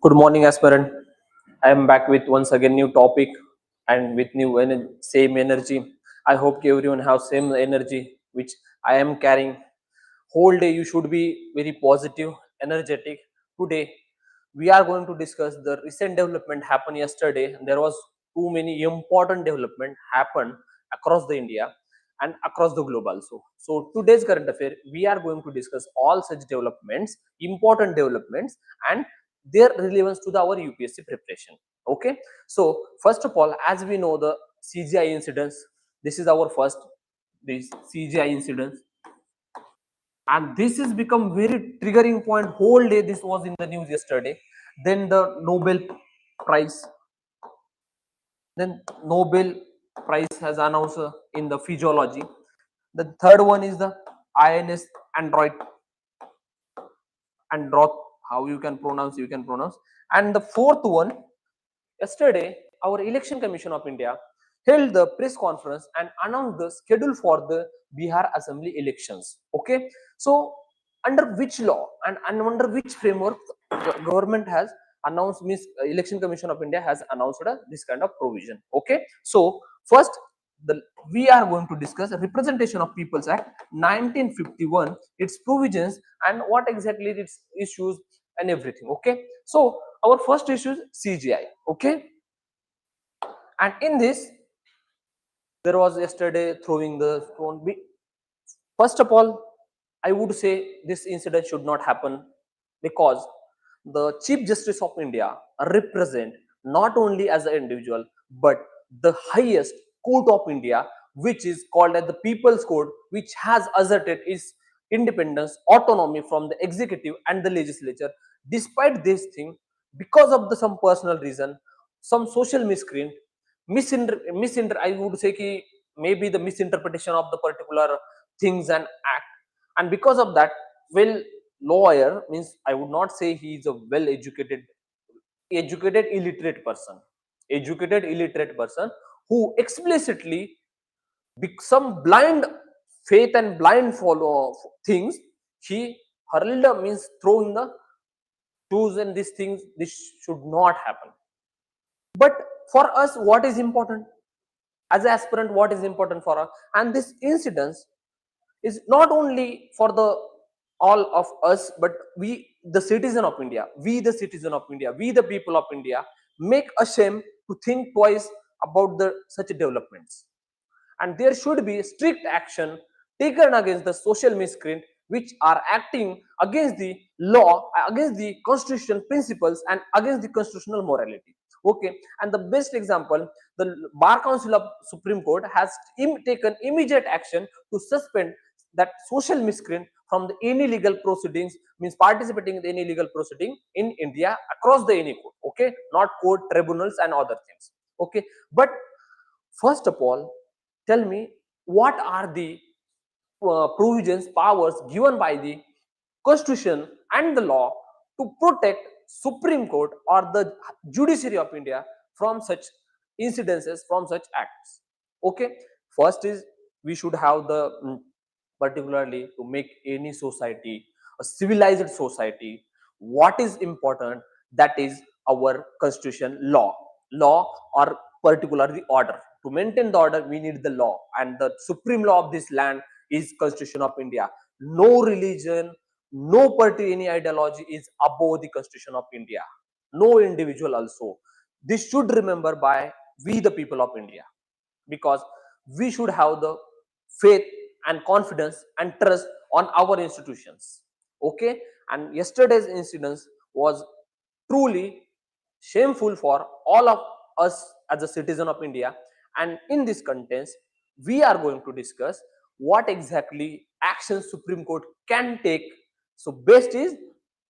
Good morning, aspirant. I am back with once again new topic and with new same energy. I hope everyone have same energy which I am carrying. Whole day you should be very positive, energetic. Today we are going to discuss the recent development happened yesterday. There was too many important development happened across the India and across the globe also. So today's current affair we are going to discuss all such developments, important developments, and their relevance to our UPSC preparation. Okay, so first of all, as we know, the CGI incidents, this is our first, this CGI incidents, and this has become very triggering point. Whole day this was in the news yesterday. Then the Prize, then Nobel Prize has announced in the physiology. The third one is the INS Android, Androth, how you can pronounce, and the fourth one, yesterday, our Election Commission of India held the press conference and announced the schedule for the Bihar Assembly elections. Okay, so under which law and under which framework the government has announced, means Election Commission of India has announced this kind of provision. Okay, so first we are going to discuss Representation of People's Act 1951, its provisions and what exactly its issues and everything. Okay, so our first issue is CGI. Okay, and in this there was yesterday throwing the stone. First of all, I would say this incident should not happen because the Chief Justice of India represent not only as an individual but the highest court of India, which is called as the People's Court, which has asserted its independence, autonomy from the executive and the legislature. Despite this thing, because of some personal reason, some social miscreant, I would say ki maybe the misinterpretation of the particular things and act, and because of that, well, lawyer means I would not say he is a well educated illiterate person who explicitly some blind faith and blind follow things, he hurled means throwing the tools and these things. This should not happen. But for us, what is important as an aspirant, what is important for us, and this incidence is not only for the all of us, but we the citizen of India, we the people of India make a shame to think twice about the such developments, and there should be strict action taken against the social miscreant which are acting against the law, against the constitutional principles and against the constitutional morality. Okay, and the best example, the Bar Council of Supreme Court has taken immediate action to suspend that social miscreant from the any legal proceedings, means participating in any legal proceeding in India across the any court. Okay, not court, tribunals and other things. Okay, but first of all, tell me what are the provisions, powers given by the constitution and the law to protect Supreme Court or the judiciary of India from such incidences, from such acts. Okay, first is we should have the particularly to make any society a civilized society, what is important, that is our constitution, law or particularly order. To maintain the order we need the law, and the supreme law of this land is Constitution of India. No religion, no party, any ideology is above the Constitution of India, no individual also. This should remember by we the people of India, because we should have the faith and confidence and trust on our institutions. Okay, and yesterday's incident was truly shameful for all of us as a citizen of India, and in this context we are going to discuss what exactly action Supreme Court can take. So best is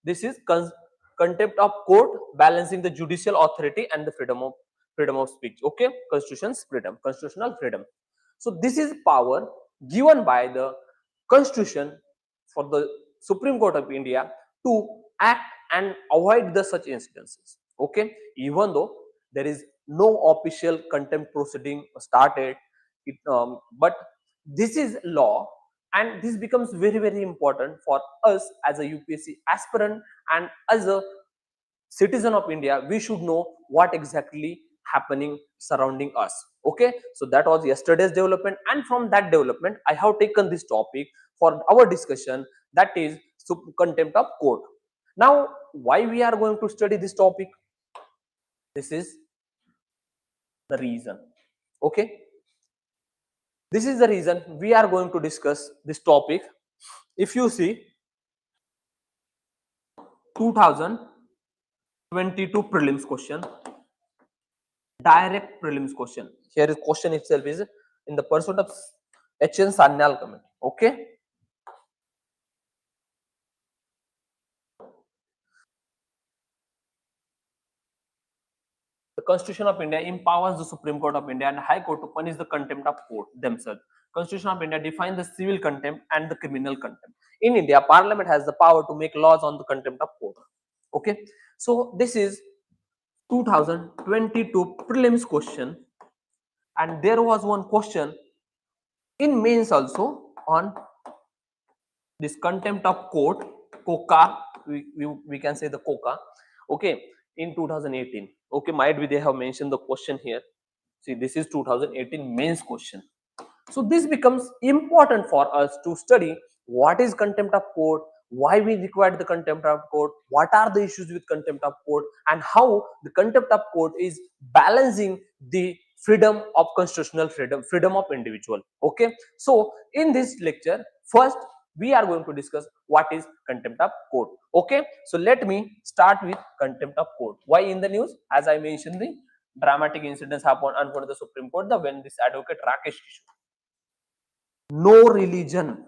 this is contempt of court, balancing the judicial authority and the freedom of speech. Okay, constitutional freedom. So this is power given by the constitution for the Supreme Court of India to act and avoid the such incidences. Okay, even though there is no official contempt proceeding started, but this is law, and this becomes very important for us as a UPSC aspirant and as a citizen of India, we should know what exactly happening surrounding us. Okay, so that was yesterday's development, and from that development I have taken this topic for our discussion, that is contempt of court. Now, why we are going to study this topic? This is the reason. Okay, this is the reason we are going to discuss this topic. If you see 2022 prelims question, direct prelims question. Here is question itself is in the pursuit of HN Sanyal committee. Okay. The Constitution of India empowers the Supreme Court of India and High Court to punish the contempt of court themselves. Constitution of India defines the civil contempt and the criminal contempt. In India, Parliament has the power to make laws on the contempt of court. Okay. So this is 2022 prelims question, and there was one question in mains also on this contempt of court, COCA, we can say the COCA, okay, in 2018. Okay, might be they have mentioned the question here. See, this is 2018 mains question. So this becomes important for us to study what is contempt of court, why we require the contempt of court, what are the issues with contempt of court, and how the contempt of court is balancing the freedom of constitutional freedom of individual. Okay, so in this lecture, first we are going to discuss what is contempt of court. Okay, so let me start with contempt of court. Why in the news? As I mentioned, the dramatic incidents happened in front of the Supreme Court when this advocate Rakesh Kishore, no religion,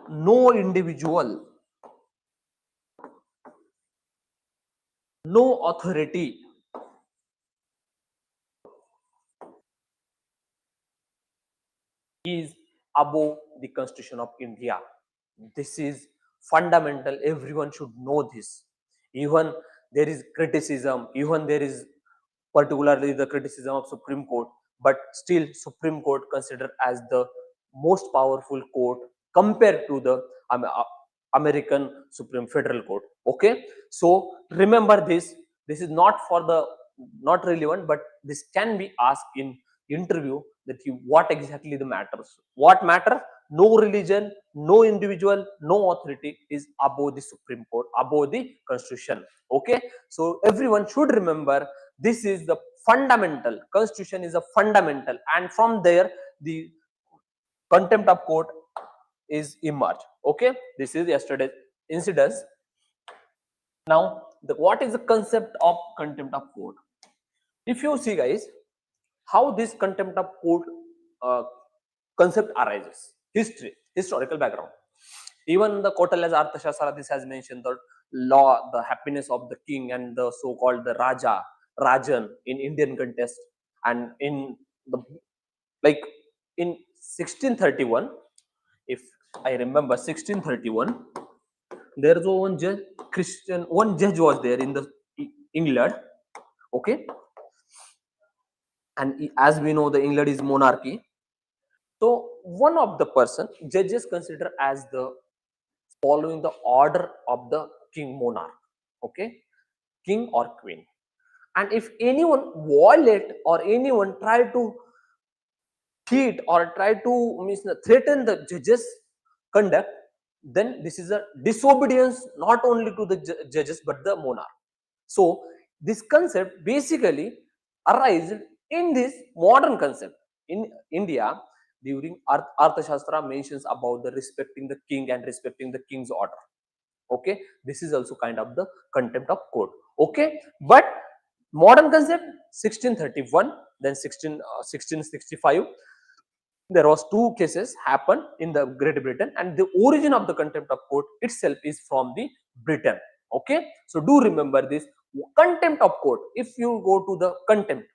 no individual, no authority is above the Constitution of India. This is fundamental. Everyone should know this. Even there is criticism, even there is particularly the criticism of Supreme Court, but still Supreme Court considered as the most powerful court compared to the American Supreme Federal Court. Okay, so remember this. This is not for the not relevant, but this can be asked in interview that you what exactly the matters. What matter? No religion, no individual, no authority is above the Supreme Court, above the Constitution. Okay, so everyone should remember this is the fundamental. Constitution is a fundamental, and from there the contempt of court is emerged. Okay, this is yesterday's incidents. Now, what is the concept of contempt of court? If you see, guys, how this contempt of court concept arises, historical background. Even the Kautilya's Arthashastra, this has mentioned the law, the happiness of the king and the so-called the Rajan in Indian context, and in the like in 1631, if I remember 1631, there was one judge, one judge was there in the England, okay, and as we know, the England is monarchy. So one of the person judges consider as the following the order of the king monarch, okay, king or queen, and if anyone violate or anyone try to cheat or try to threaten the judges conduct, then this is a disobedience not only to the judges but the monarch. So this concept basically arises in this modern concept in India. During Arthashastra mentions about the respecting the king and respecting the king's order. Okay, this is also kind of the contempt of court. Okay, but modern concept 1631, then 1665. There was two cases happen in the Great Britain, and the origin of the contempt of court itself is from the Britain. Okay, so do remember this contempt of court. If you go to the contempt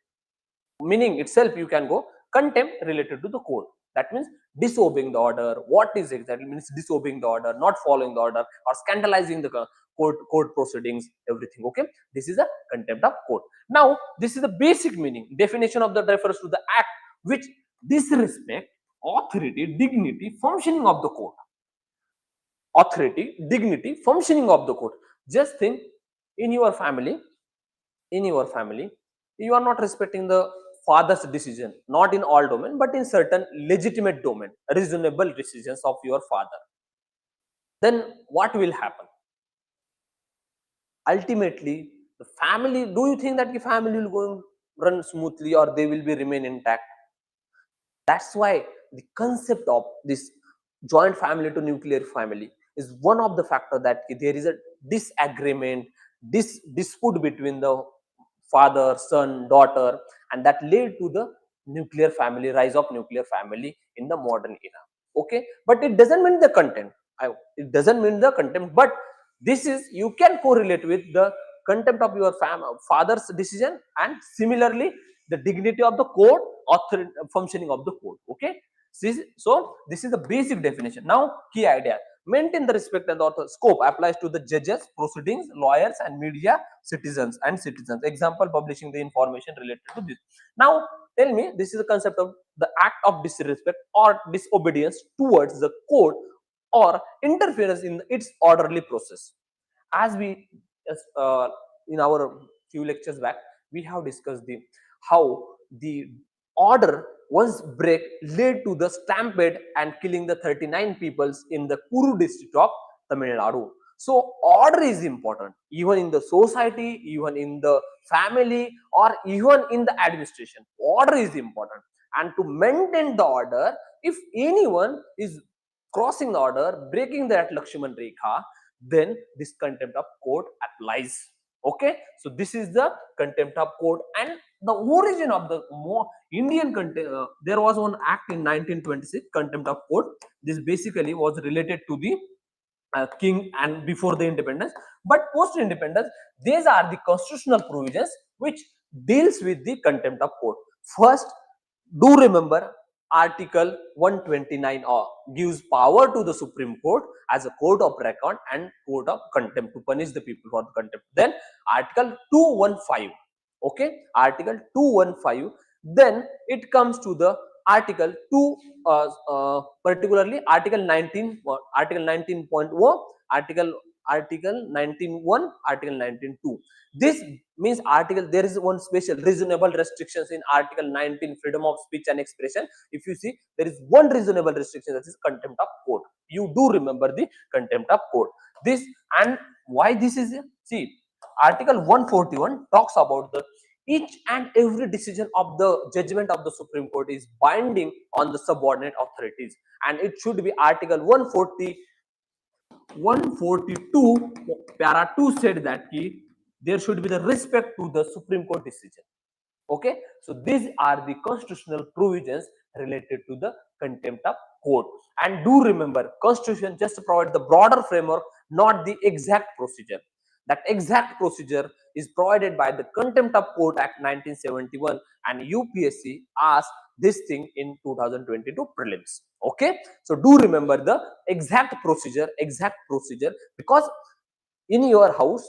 meaning itself, you can go contempt related to the court. That means disobeying the order. What is exactly means disobeying the order, not following the order, or scandalizing the court proceedings, everything. Okay, this is a contempt of court. Now, this is the basic meaning. Definition of that refers to the act which disrespect authority, dignity, functioning of the court. Authority, dignity, functioning of the court. Just think, in your family, you are not respecting the father's decision, not in all domain, but in certain legitimate domain, reasonable decisions of your father. Then what will happen? Ultimately, the family, do you think that the family will go and run smoothly, or they will be remain intact? That's why the concept of this joint family to nuclear family is one of the factor that there is a disagreement, dispute between the father, son, daughter, and that led to the nuclear family, rise of nuclear family in the modern era. Okay, but it doesn't mean the content. It doesn't mean the content, but this is, you can correlate with the contempt of your father's decision, and similarly the dignity of the court, functioning of the court. Okay, so this is the basic definition. Now, key idea: maintain the respect and author scope applies to the judges, proceedings, lawyers, and media, citizens. Example: publishing the information related to this. Now, tell me, this is the concept of the act of disrespect or disobedience towards the court, or interference in its orderly process. As we, in our few lectures back, we have discussed the how the order once break led to the stampede and killing the 39 peoples in the Kuru district of Tamil Nadu. So order is important, even in the society, even in the family, or even in the administration. Order is important, and to maintain the order, if anyone is crossing the order, breaking that Lakshman Rekha, then this contempt of court applies. Okay, so this is the contempt of court. And the origin of the Indian contempt, there was one act in 1926, contempt of court. This basically was related to the king and before the independence, but post independence, these are the constitutional provisions which deals with the contempt of court. First, do remember, article 129 gives power to the Supreme Court as a court of record and court of contempt to punish the people for the contempt. Then article 215, okay, article 215, then it comes to the article 2, particularly article 19, article 19.1, article 19.1, article 19.2. This means article, there is one special reasonable restrictions in article 19, freedom of speech and expression. If you see, there is one reasonable restriction, that is contempt of court. You do remember the contempt of court. This, and why this is, see, article 141 talks about the each and every decision of the judgment of the Supreme Court is binding on the subordinate authorities, and it should be article 142 para 2 said that there should be the respect to the Supreme Court decision. Okay, so these are the constitutional provisions related to the contempt of court. And do remember, constitution just provide the broader framework, not the exact procedure. That exact procedure is provided by the Contempt of Court Act 1971, and UPSC asked this thing in 2022 prelims. Okay, so do remember the exact procedure, because in your house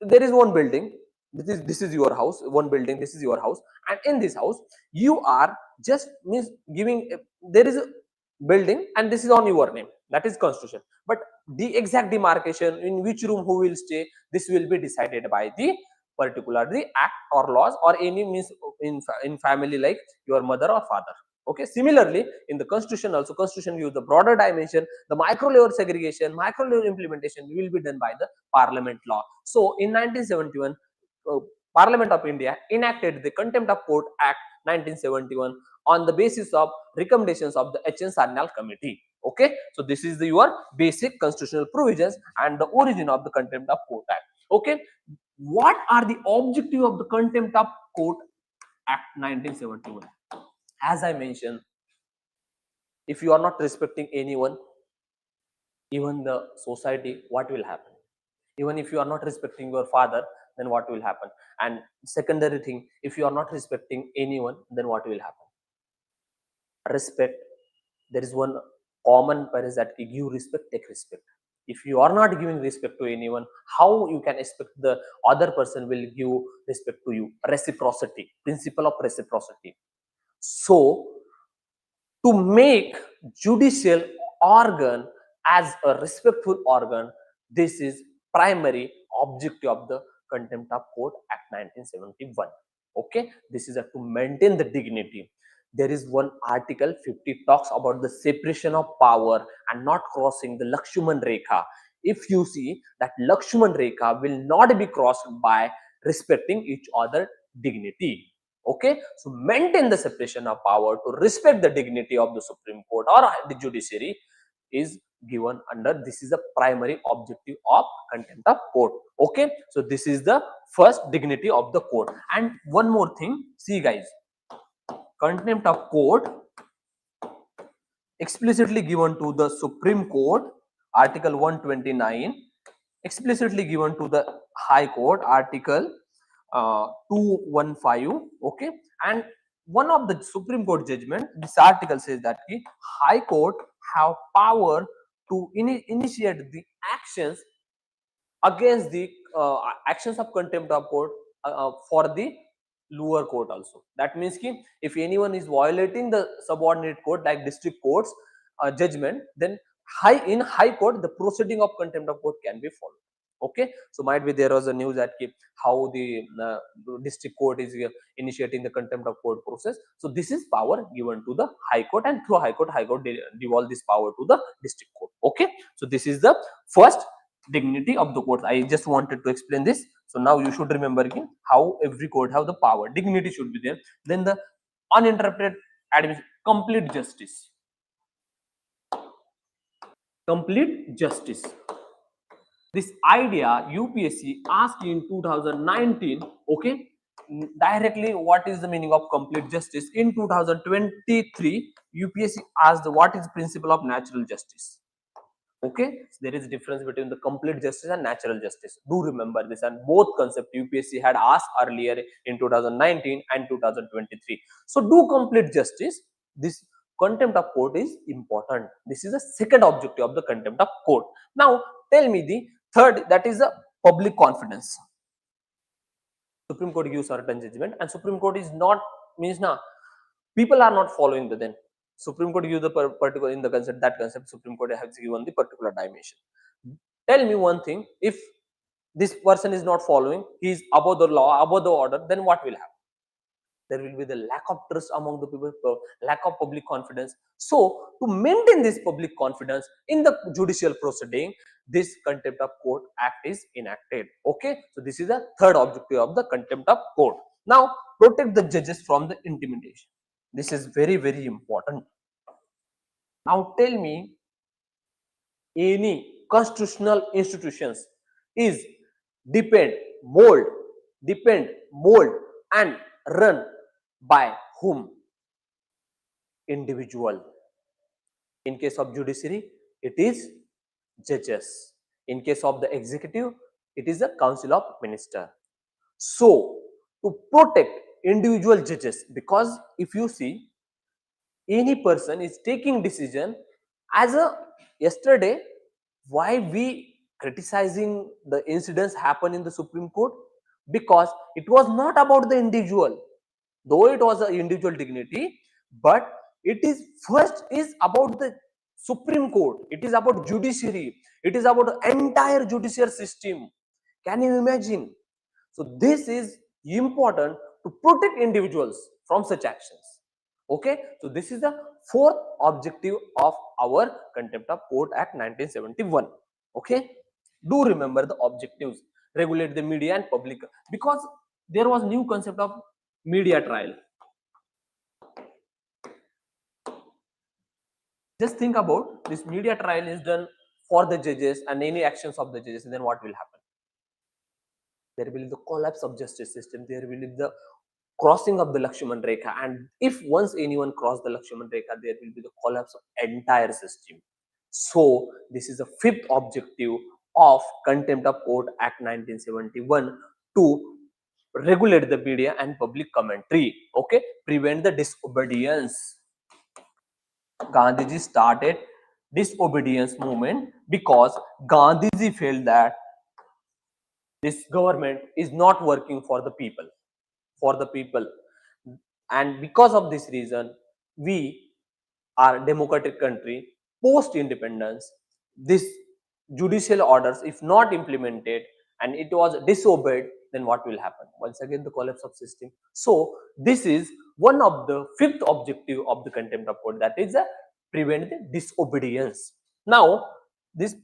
there is one building, this is your house, one building, this is your house, and in this house you are just means giving there is a building and this is on your name, that is constitution, but the exact demarcation in which room who will stay, this will be decided by the particular the act or laws, or any means in family like your mother or father. Okay, similarly in the constitution also, constitution use the broader dimension, the micro level segregation, micro level implementation will be done by the parliament law. So in 1971, Parliament of India enacted the Contempt of Court Act 1971 on the basis of recommendations of the H.N. Sarnyal Committee. Okay, so this is your basic constitutional provisions and the origin of the Contempt of Court Act. Okay, what are the objective of the Contempt of Court Act 1971? As I mentioned, if you are not respecting anyone, even the society, what will happen? Even if you are not respecting your father, then what will happen? And secondary thing, if you are not respecting anyone, then what will happen? Respect, there is one common parents that give respect, take respect. If you are not giving respect to anyone, how you can expect the other person will give respect to you? Reciprocity, principle of reciprocity. So to make judicial organ as a respectful organ, this is primary objective of the Contempt of Court Act 1971. Okay, this is to maintain the dignity. There is one article 50 talks about the separation of power and not crossing the Lakshman Rekha. If you see that Lakshman Rekha will not be crossed by respecting each other dignity. Okay, so maintain the separation of power to respect the dignity of the Supreme Court or the judiciary is given under. This is the primary objective of Contempt of Court. Okay, so this is the first dignity of the court. And one more thing, see guys, Contempt of Court explicitly given to the Supreme Court, Article 129, explicitly given to the High Court, Article 215. Okay, and one of the Supreme Court judgment, this article says that the High Court have power to initiate the actions against the actions of contempt of court for the lower court also. That means ki, if anyone is violating the subordinate court like district courts judgment, then in high court the proceeding of contempt of court can be followed. Okay, so might be there was a news that how the district court is initiating the contempt of court process. So this is power given to the high court, and through high court devolve this power to the district court. Okay, so this is the first dignity of the court. I just wanted to explain this. So now you should remember again how every court have the power. Dignity should be there. Then the uninterrupted complete justice. Complete justice. This idea UPSC asked in 2019. Okay, directly what is the meaning of complete justice? In 2023, UPSC asked what is principle of natural justice. Okay, so there is a difference between the complete justice and natural justice. Do remember this, and both concept UPSC had asked earlier in 2019 and 2023. So do complete justice. This contempt of court is important. This is the second objective of the contempt of court. Now tell me the third, that is the public confidence. Supreme Court gives certain judgment, and Supreme Court is not means na people are not following the then. Supreme Court gives the particular in the concept, that concept Supreme Court has given the particular dimension. Tell me one thing, if this person is not following, he is above the law, above the order, then what will happen? There will be the lack of trust among the people, lack of public confidence. So to maintain this public confidence in the judicial proceeding, this Contempt of Court Act is enacted. Okay, so this is the third objective of the Contempt of Court. Now protect the judges from the intimidation. This is very, very important. Now tell me, any constitutional institutions is depend, mold, and run by whom? Individual. In case of judiciary, it is judges. In case of the executive, it is the Council of Ministers. So to protect individual judges, because if you see, any person is taking decision as a yesterday, why we criticizing the incidents happen in the Supreme Court? Because it was not about the individual, though it was an individual dignity, but it is first is about the Supreme Court. It is about judiciary. It is about the entire judicial system. Can you imagine? So this is important to protect individuals from such actions. Okay, so this is the fourth objective of our Contempt of Court Act 1971. Okay, do remember the objectives. Regulate the media and public, because there was new concept of media trial. Just think about this, media trial is done for the judges and any actions of the judges, then what will happen? There will be the collapse of justice system. There will be the crossing of the Lakshman Rekha, and if once anyone cross the Lakshman Rekha, there will be the collapse of entire system. So this is the fifth objective of Contempt of Court Act 1971, to regulate the media and public commentary. Okay, prevent the disobedience. Gandhiji started disobedience movement because Gandhiji felt that this government is not working for the people, and because of this reason, we are a democratic country post independence. This judicial orders, if not implemented and it was disobeyed, then what will happen? Once again, the collapse of system. So this is one of the fifth objective of the contempt of court, that is prevent the disobedience. Now this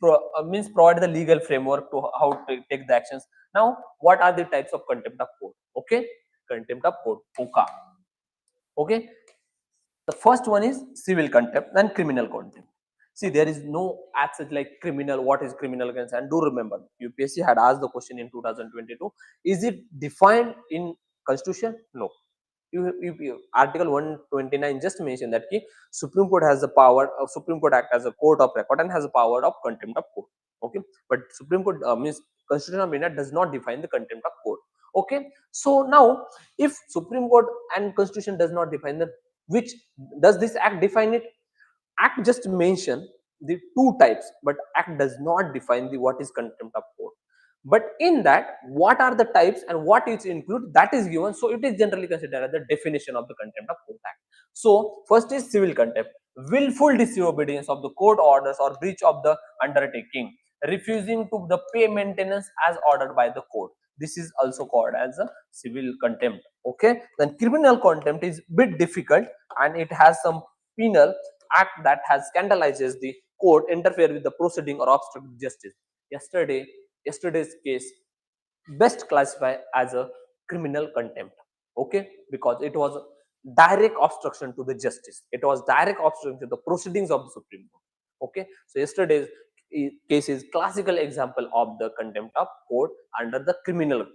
means provide the legal framework to how to take the actions. Now what are the types of contempt of court? Okay, contempt of court, OCA. Okay, the first one is civil contempt and criminal contempt. See, there is no as such like criminal. What is criminal against? And do remember, UPSC had asked the question in 2022. Is it defined in Constitution? No. Article 129 just mentioned that Supreme Court has the power. Supreme Court act as a court of record and has the power of contempt of court. Okay, but Supreme Court means Constitution of India does not define the contempt of court. Okay, so now if Supreme Court and Constitution does not define the, which does this act define it? Act just mention the two types, but act does not define the what is contempt of court. But in that, what are the types and what is included, that is given. So it is generally considered as the definition of the contempt of court act. So first is civil contempt, willful disobedience of the court orders or breach of the undertaking, refusing to the pay maintenance as ordered by the court. This is also called as a civil contempt. Okay, then criminal contempt is bit difficult and it has some penal act that has scandalizes the court, interfere with the proceeding or obstruct justice. Yesterday's case best classified as a criminal contempt. Okay, because it was direct obstruction to the justice, it was direct obstruction to the proceedings of the Supreme Court. Okay, so yesterday's case is classical example of the contempt of court under the criminal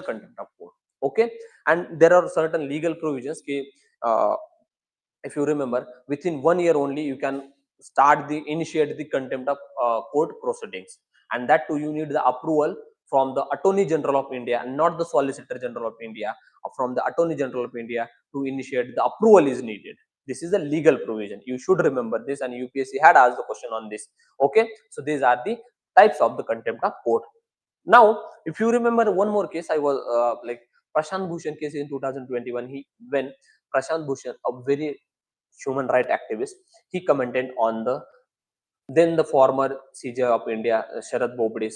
contempt of court. Okay, and there are certain legal provisions. If you remember, within 1 year only you can initiate the contempt of court proceedings, and that too you need the approval from the Attorney General of India and not the Solicitor General of India. From the Attorney General of India to initiate the approval is needed. This is a legal provision, you should remember this, and UPSC had asked the question on this. Okay, so these are the types of the contempt of court. Now if you remember one more case, I was like Prashant Bhushan case in 2021. When Prashant Bhushan, a very human right activist, he commented on the then the former CJ of India, Sharad Bobde,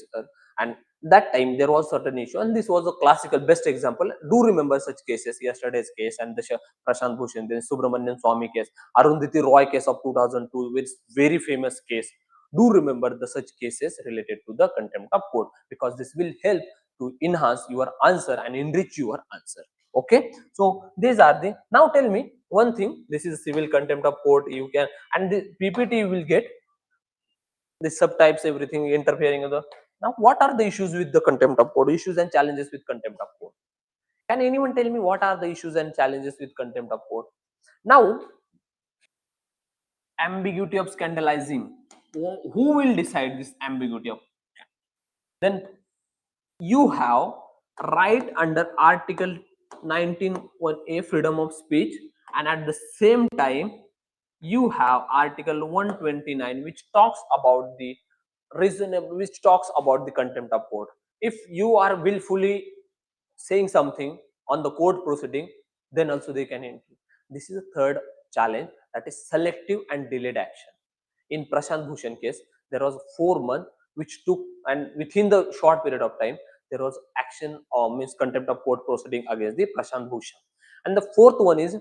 and that time there was certain issue, and this was a classical best example. Do remember such cases, yesterday's case and the Prashant Bhushan, then Subramanian Swamy case, Arundhati Roy case of 2002, which very famous case. Do remember the such cases related to the contempt of court, because this will help to enhance your answer and enrich your answer. Okay, so these are the, now tell me one thing, this is civil contempt of court, you can, and the PPT you will get the subtypes, everything interfering with the. Now what are the issues with the contempt of court, issues and challenges with contempt of court? Can anyone tell me what are the issues and challenges with contempt of court? Now ambiguity of scandalizing, who will decide this ambiguity of, then you have right under article 19(1)(a) freedom of speech, and at the same time you have article 129 which talks about the reasonable, which talks about the contempt of court. If you are willfully saying something on the court proceeding, then also they can enter. This is the third challenge, that is selective and delayed action. In Prashant Bhushan case, there was 4 months which took, and within the short period of time there was action or means contempt of court proceeding against the Prashant Bhushan. And the fourth one is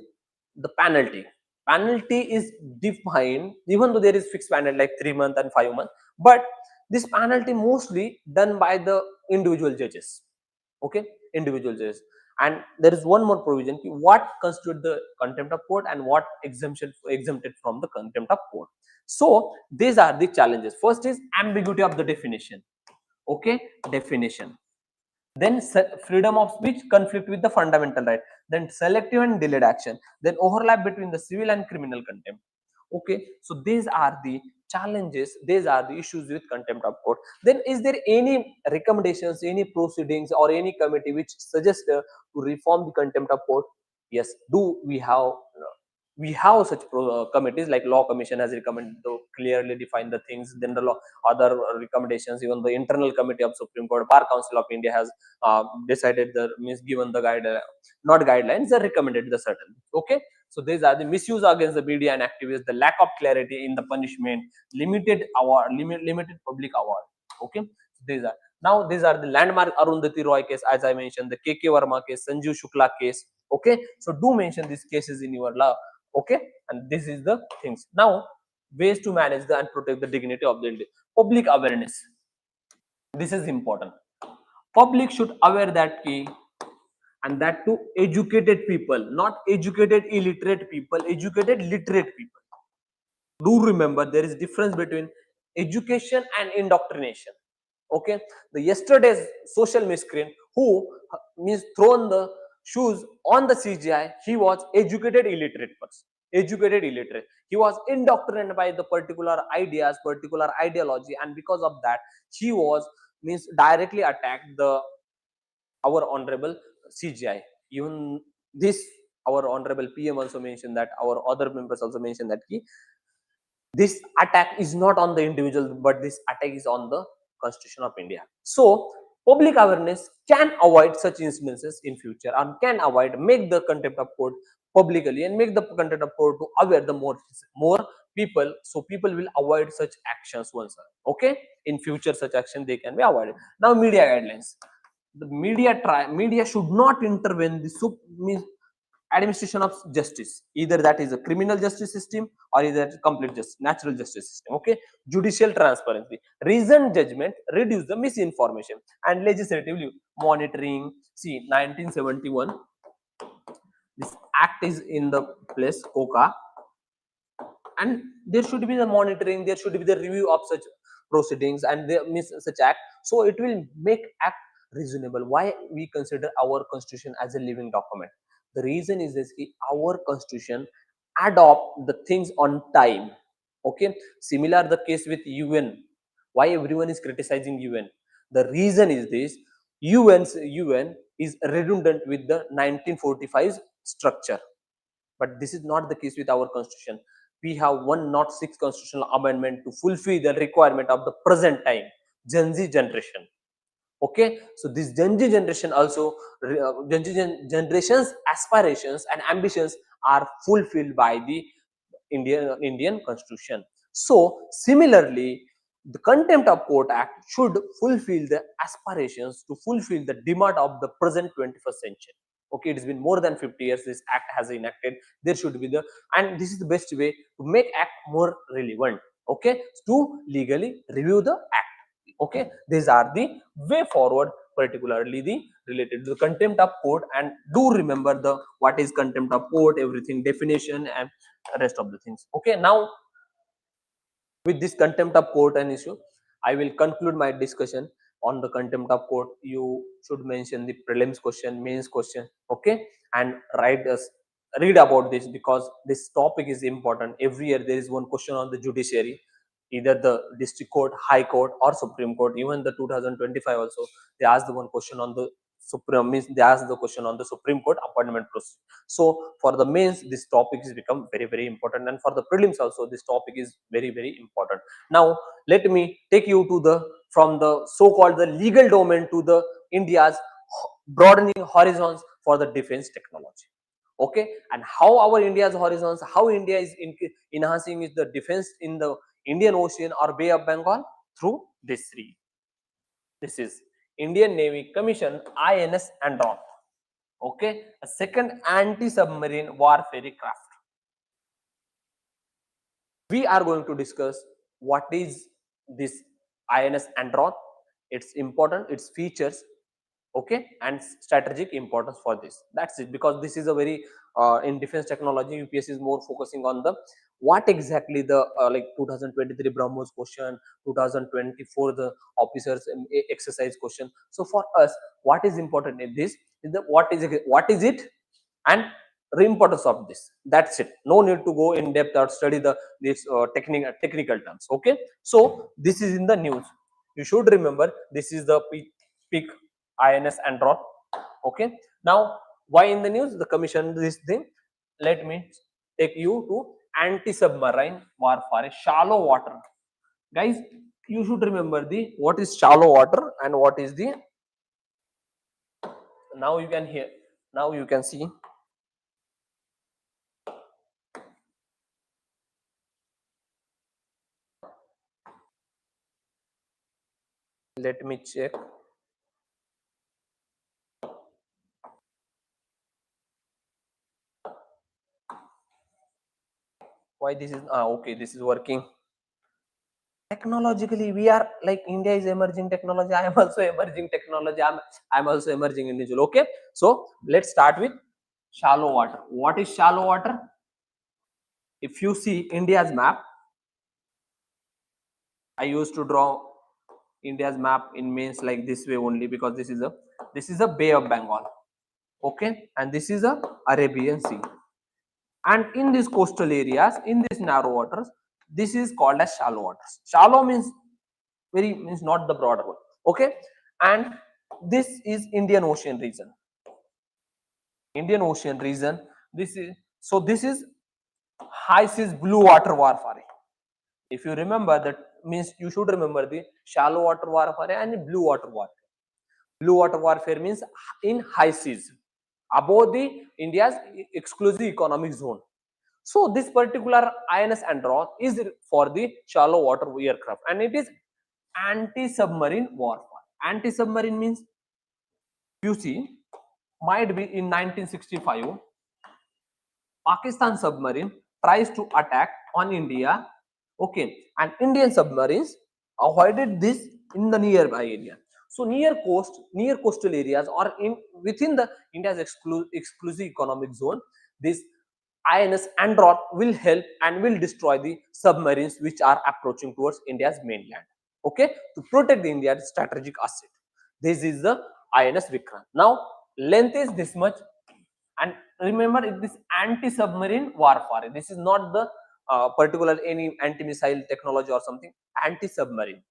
the penalty. Penalty is defined, even though there is fixed penalty like 3 months and 5 months, but this penalty mostly done by the individual judges. Okay, individual judges. And there is one more provision, what constitute the contempt of court and what exempted from the contempt of court. So these are the challenges. First is ambiguity of the definition. Okay, definition. Then freedom of speech conflict with the fundamental right, then selective and delayed action, then overlap between the civil and criminal contempt. Okay, so these are the challenges, these are the issues with contempt of court. Then is there any recommendations, any proceedings or any committee which suggests to reform the contempt of court? Yes, do we have such committees, like law commission has recommended to clearly define the things, then the law, other recommendations, even the internal committee of Supreme Court, Bar Council of India has decided the means given the guidelines, not guidelines, they recommended the certain. Okay, so these are the misuse against the media and activists, the lack of clarity in the punishment, limited public award. Okay, these are the landmark Arundhati Roy case, as I mentioned, the KK Verma case, Sanjeev Shukla case. Okay, so do mention these cases in your law. Okay, and this is the things. Now, ways to manage and protect the dignity of the Indian. Public awareness. This is important. Public should aware that key, and that to educated people, not educated illiterate people, educated literate people. Do remember there is difference between education and indoctrination. Okay, the yesterday's social miscreant who means thrown the shoes on the CGI, he was educated illiterate person, educated illiterate. He was indoctrinated by the particular ideas, particular ideology, and because of that he was means directly attacked the our honorable CGI. Even this our honorable PM also mentioned that, our other members also mentioned that this attack is not on the individual, but this attack is on the Constitution of India. So public awareness can avoid such incidences in future, and can avoid, make the contempt of court publicly, and make the contempt of court to aware the more people, so people will avoid such actions once. Okay, in future such action they can be avoided. Now, media guidelines. The media should not intervene the means administration of justice, either that is a criminal justice system or either complete just natural justice system. Okay, judicial transparency, reasoned judgment, reduce the misinformation, and legislative monitoring. See, 1971, this act is in the place, coca, and there should be the monitoring, there should be the review of such proceedings and the such act, so it will make act reasonable. Why we consider our constitution as a living document? The reason is this: our constitution adopt the things on time. Okay, similar the case with UN. Why everyone is criticizing UN? The reason is this: UN is redundant with the 1945 structure, but this is not the case with our constitution. We have 106 constitutional amendment to fulfill the requirement of the present time Gen Z generation. Okay, so this Gen Z generation also, generation's aspirations and ambitions are fulfilled by the Indian constitution. So similarly, the contempt of court act should fulfill the aspirations, to fulfill the demand of the present 21st century. Okay, it has been more than 50 years this act has enacted. There should be the, and this is the best way to make act more relevant. Okay, to legally review the act. Okay, these are the way forward, particularly the related to the contempt of court. And do remember the what is contempt of court, everything definition and rest of the things. Okay, now with this contempt of court and issue, I will conclude my discussion on the contempt of court. You should mention the prelims question, mains question. Okay, and read about this, because this topic is important. Every year there is one question on the judiciary, either the district court, high court, or supreme court. Even the 2025 also, they asked the one question on the supreme, means they asked the question on the supreme court appointment process. So for the mains, this topic has become very important, and for the prelims also this topic is very important. Now let me take you to the, from the so-called the legal domain to the India's broadening horizons for the defense technology. Okay, and how our India's horizons, how India is enhancing the defense in the Indian Ocean or Bay of Bengal through this three. This is Indian Navy commissioned INS Andron. Okay, a second anti-submarine warfare craft. We are going to discuss what is this INS Andron, its important, its features, okay, and strategic importance for this. That's it, because this is a very in defense technology, UPSC is more focusing on the what exactly the like 2023 BrahMos question, 2024 the officers exercise question. So for us, what is important in this is the what is it and the importance of this. That's it. No need to go in depth or study the this technical terms. Okay, so this is in the news. You should remember this is the peak INS Andron. Okay, now why in the news? The commission this thing. Let me take you to anti-submarine warfare, shallow water. Guys, you should remember the what is shallow water and what is the. Now you can hear. Now you can see. let me check. Why this is okay, this is working. Technologically we are like India is emerging technology, I am also emerging technology, I'm also emerging individual. Okay, so let's start with shallow water. What is shallow water? If you see India's map, I used to draw India's map in mains like this way only, because this is a Bay of Bengal, okay, and this is a Arabian Sea, and in these coastal areas, in these narrow waters, this is called as shallow waters. Shallow means very, means not the broader one, okay, and this is Indian Ocean region. Indian Ocean region, this is, so this is high seas blue water warfare. If you remember, that means you should remember the shallow water warfare and blue water warfare. Blue water warfare means in high seas above the India's exclusive economic zone. So this particular INS Androth is for the shallow water aircraft, and it is anti-submarine warfare. Anti-submarine means, you see, might be in 1965, Pakistan submarine tries to attack on India, okay, and Indian submarines avoided this in the nearby area. So near coastal areas, or in within the India's exclusive economic zone, this INS Androth will help and will destroy the submarines which are approaching towards India's mainland, okay, to protect the India's strategic asset. This is the INS Vikrant. Now length is this much, and remember, this anti-submarine warfare, this is not the particular any anti-missile technology or something, anti-submarine,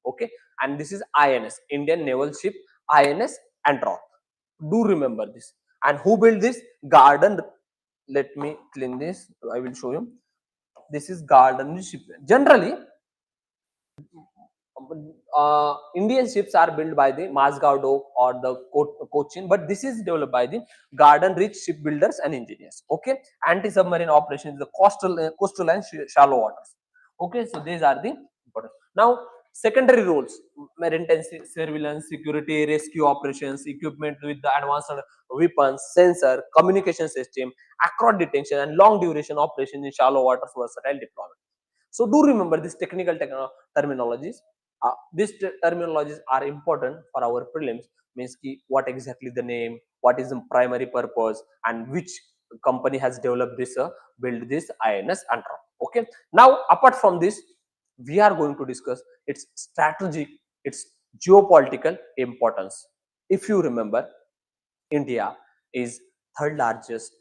okay, and this is INS, Indian naval ship, INS Androth. Do remember this. And who built this? Garden. Let me clean this, I will show you. This is Garden ship. Generally Indian ships are built by the Mazgaon Dock or the Cochin, but this is developed by the Garden Rich shipbuilders and engineers. Okay, anti-submarine operations, the coastal and shallow waters. Okay, so these are the important. Now, secondary roles: maritime surveillance, security, rescue operations, equipment with the advanced weapons, sensor, communication system, across detection, and long duration operations in shallow waters, versatile deployment. So do remember these technical terminologies. These terminologies are important for our prelims. Means ki what exactly the name, what is the primary purpose, and which company has developed this, build this INS Androth. Okay. Now, apart from this, we are going to discuss its strategic, its geopolitical importance. If you remember, India is third largest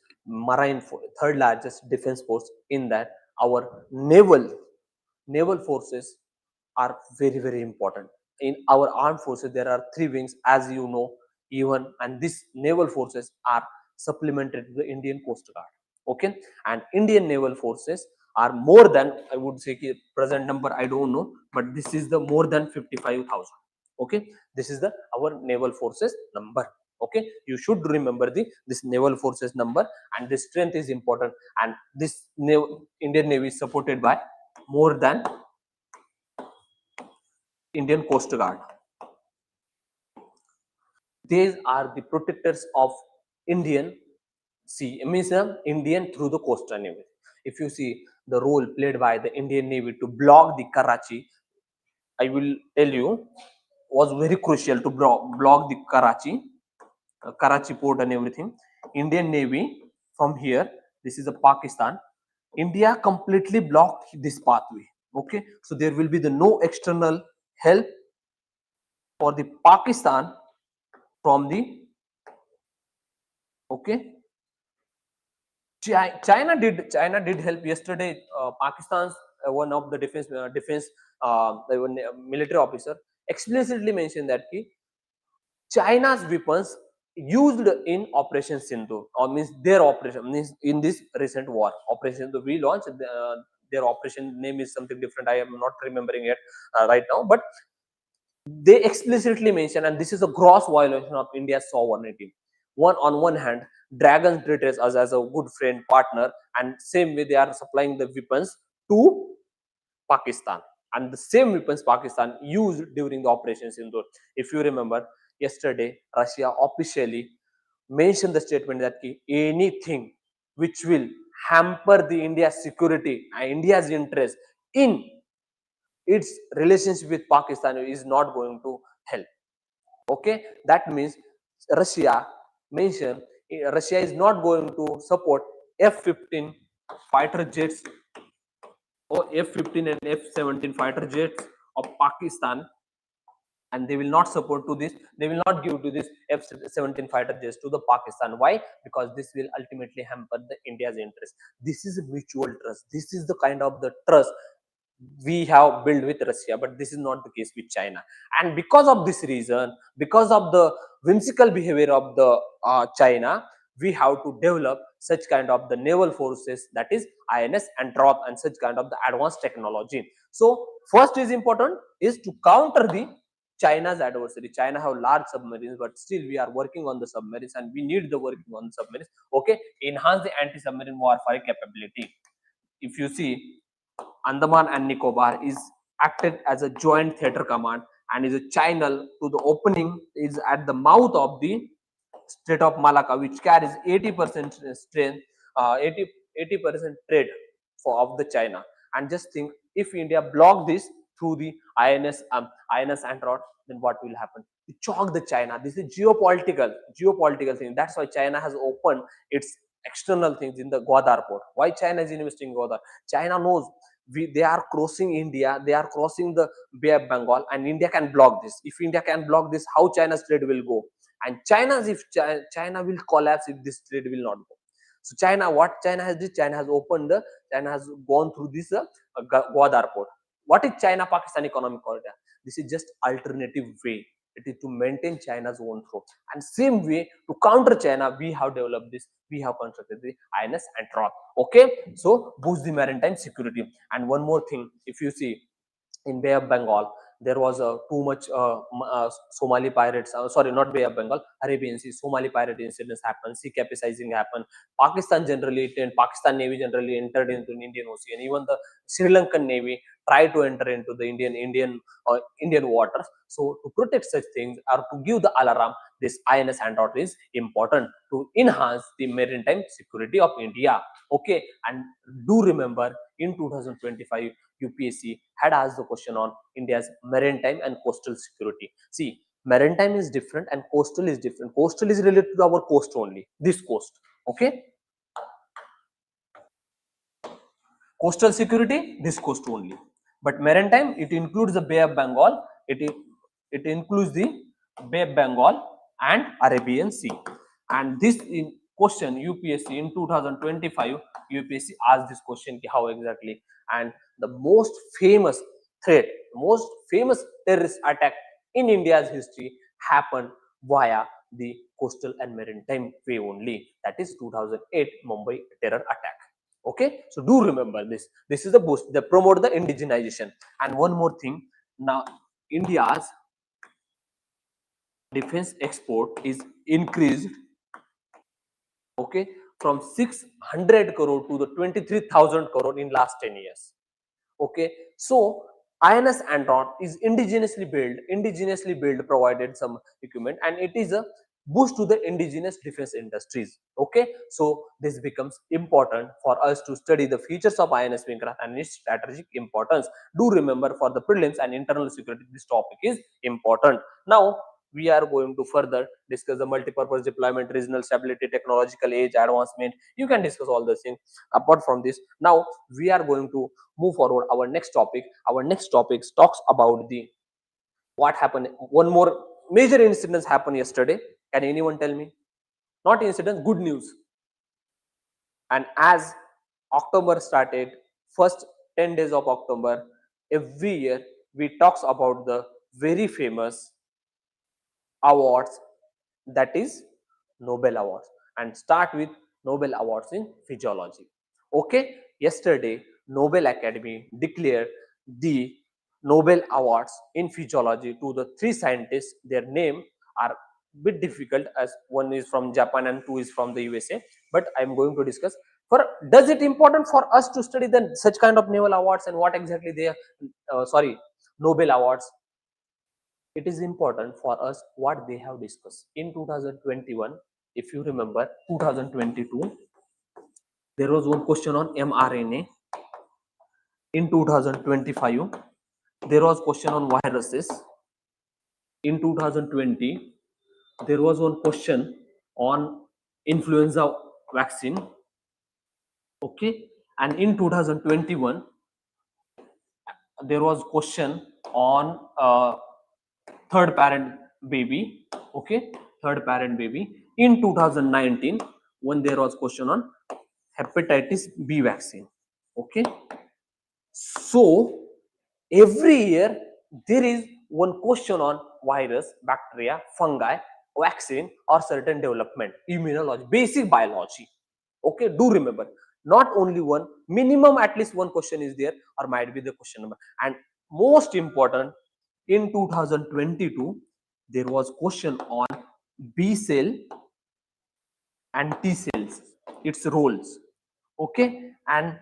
third largest defense force. In that, our naval forces are very, very important. In our armed forces, there are three wings, as you know, even, and these naval forces are supplemented to the Indian Coast Guard. Okay, and Indian naval forces are more than, I would say, present number I don't know, but this is the more than 55,000. Okay, this is the our naval forces number. Okay, you should remember this naval forces number, and this strength is important, and this Indian Navy is supported by more than Indian Coast Guard. These are the protectors of Indian Sea, means Indian through the coastal navy. If you see the role played by the Indian Navy to block the Karachi, I will tell you, was very crucial to block the Karachi port and everything. Indian Navy from here, this is a Pakistan. India completely blocked this pathway. Okay, so there will be the no external help for the Pakistan from the, okay, China did help yesterday. Pakistan's one of the defense military officer explicitly mentioned that China's weapons used in Operation Sindhu, or means their operation, means in this recent war, Operation Sindhu we launched. Their operation name is something different. I am not remembering it right now, but they explicitly mention, and this is a gross violation of India's sovereignty. On one hand, Dragons treats us as a good friend, partner, and same way they are supplying the weapons to Pakistan. and the same weapons Pakistan used during the Operation Sindoor. If you remember, yesterday Russia officially mentioned the statement that anything which will hamper the India's security and India's interest in its relationship with Pakistan is not going to help. Okay, that means Russia mentioned Russia is not going to support F-15 fighter jets or F-15 and F-17 fighter jets of Pakistan, and they will not support to this, they will not give to this F-17 fighter jets to the Pakistan. Why? Because this will ultimately hamper the India's interest. This is a mutual trust. This is the kind of the trust we have built with Russia, but this is not the case with China. And because of this reason, because of the whimsical behavior of the China, we have to develop such kind of the naval forces, that is INS and drop, and such kind of the advanced technology. So first is important is to counter the China's adversary. China have large submarines, but still we are working on the submarines, and we need the working on the submarines. Okay, enhance the anti-submarine warfare capability. If you see, Andaman and Nicobar is acted as a joint theater command and is a channel to the opening is at the mouth of the Strait of Malacca, which carries 80% strength, 80% trade for of the China. And just think, if India block this through the INS Android, then what will happen? It choke the China. This is geopolitical thing. That's why China has opened its external things in the Gwadar port. Why China is investing in Gwadar? China knows they are crossing India, they are crossing the Bay of Bengal, and India can block this. If India can block this, how China's trade will go? And China will collapse if this trade will not go. So what China has did, China has gone through this Gwadar port. What is China-Pakistan economic corridor? This is just alternative way. It is to maintain China's own throat. And same way, to counter China, we have developed this. We have constructed the INS and TROT. Okay, so boost the maritime security. And one more thing, if you see, in Bay of Bengal, there was too much Somali pirates. Sorry, not Bay of Bengal, Arabian Sea. Somali pirate incidents happen. Sea capsizing happen. Pakistan Navy generally entered into the Indian Ocean. Even the Sri Lankan Navy tried to enter into the Indian waters. So to protect such things or to give the alarm, this INS handout is important to enhance the maritime security of India. Okay, and do remember in 2025 UPSC had asked the question on India's maritime and coastal security. See, maritime is different and coastal is different. Coastal is related to our coast only, this coast. Okay, coastal security, this coast only. But maritime, it includes the Bay of Bengal, it includes the Bay of Bengal and Arabian Sea. And this in question UPSC in 2025, UPSC asked this question, how exactly? And the most famous threat, most famous terrorist attack in India's history happened via the coastal and maritime way only. That is 2008 Mumbai terror attack. Okay, so do remember this. This is the boost. They promote the indigenization. And one more thing, now India's defense export is increased, okay, from 600 crore to the 23,000 crore in last 10 years. Okay, so INS Andron is indigenously built, provided some equipment, and it is a boost to the indigenous defense industries. Okay, so this becomes important for us to study the features of INS Vincraft and its strategic importance. Do remember, for the prelims and internal security, this topic is important. Now we are going to further discuss the multi-purpose deployment, regional stability, technological age, advancement. You can discuss all those things. Apart from this, now we are going to move forward. Our next topic talks about the what happened. One more major incidents happened yesterday. Can anyone tell me? Not incidents, good news. And as October started, first 10 days of October, every year we talks about the very famous awards, that is Nobel Awards, and start with Nobel Awards in physiology. Okay, yesterday Nobel Academy declared the Nobel Awards in physiology to the three scientists. Their name are bit difficult, as one is from Japan and two is from the USA, but I am going to discuss. For does it important for us to study then such kind of naval awards and what exactly they are, Nobel awards? It is important for us what they have discussed in 2021. If you remember 2022, there was one question on mRNA. In 2025, there was question on viruses. In 2020, there was one question on influenza vaccine. Okay, and in 2021, there was question on third parent baby. Okay, third parent baby. In 2019, when there was question on hepatitis B vaccine. Okay, so every year there is one question on virus, bacteria, fungi, vaccine, or certain development, immunology, basic biology. Okay, do remember, not only one, minimum at least one question is there or might be the question number. And most important, in 2022 there was question on B cell and T cells, its roles. Okay, and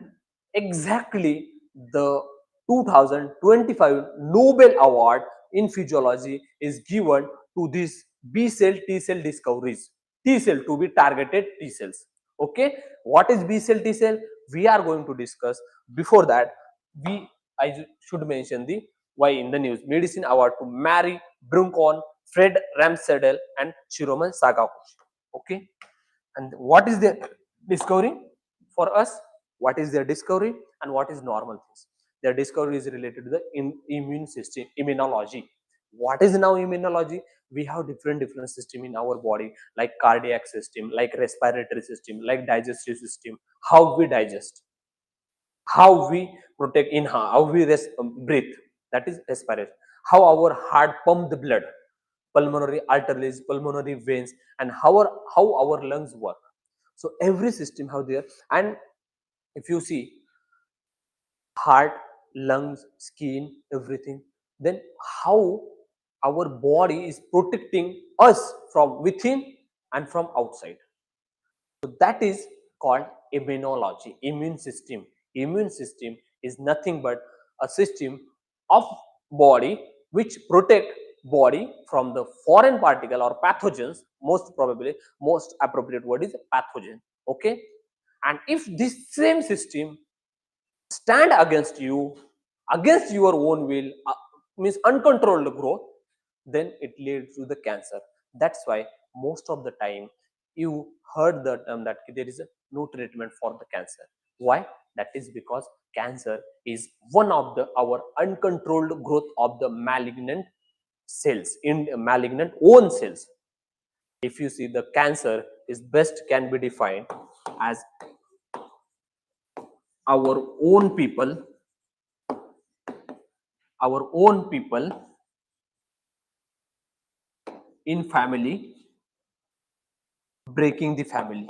exactly the 2025 Nobel Award in Physiology is given to this B cell T cell discoveries. T cell to be targeted T cells. Okay, what is B cell T cell? We are going to discuss. Before that, I should mention the why in the news medicine award to Mary Bruncon, Fred Ramsedel, and Shiroman Sagakushi. Okay, and what is their discovery for us? What is their discovery and what is normal things? Their discovery is related to the immune system, immunology. What is now immunology? We have different system in our body, like cardiac system, like respiratory system, like digestive system, how we digest, how we protect in how we breathe, that is respiration, how our heart pump the blood, pulmonary arteries, pulmonary veins, and how our lungs work. So every system have there. And if you see heart, lungs, skin, everything, then how our body is protecting us from within and from outside. So that is called immunology, immune system. Immune system is nothing but a system of body which protect body from the foreign particle or pathogens. Most probably, most appropriate word is pathogen. Okay, and if this same system stand against you, against your own will, means uncontrolled growth, then it leads to the cancer. That's why most of the time you heard the term that there is no treatment for the cancer. Why? That is because cancer is one of the our uncontrolled growth of the malignant cells, in malignant own cells. If you see, the cancer is best can be defined as our own people, our own people in family breaking the family.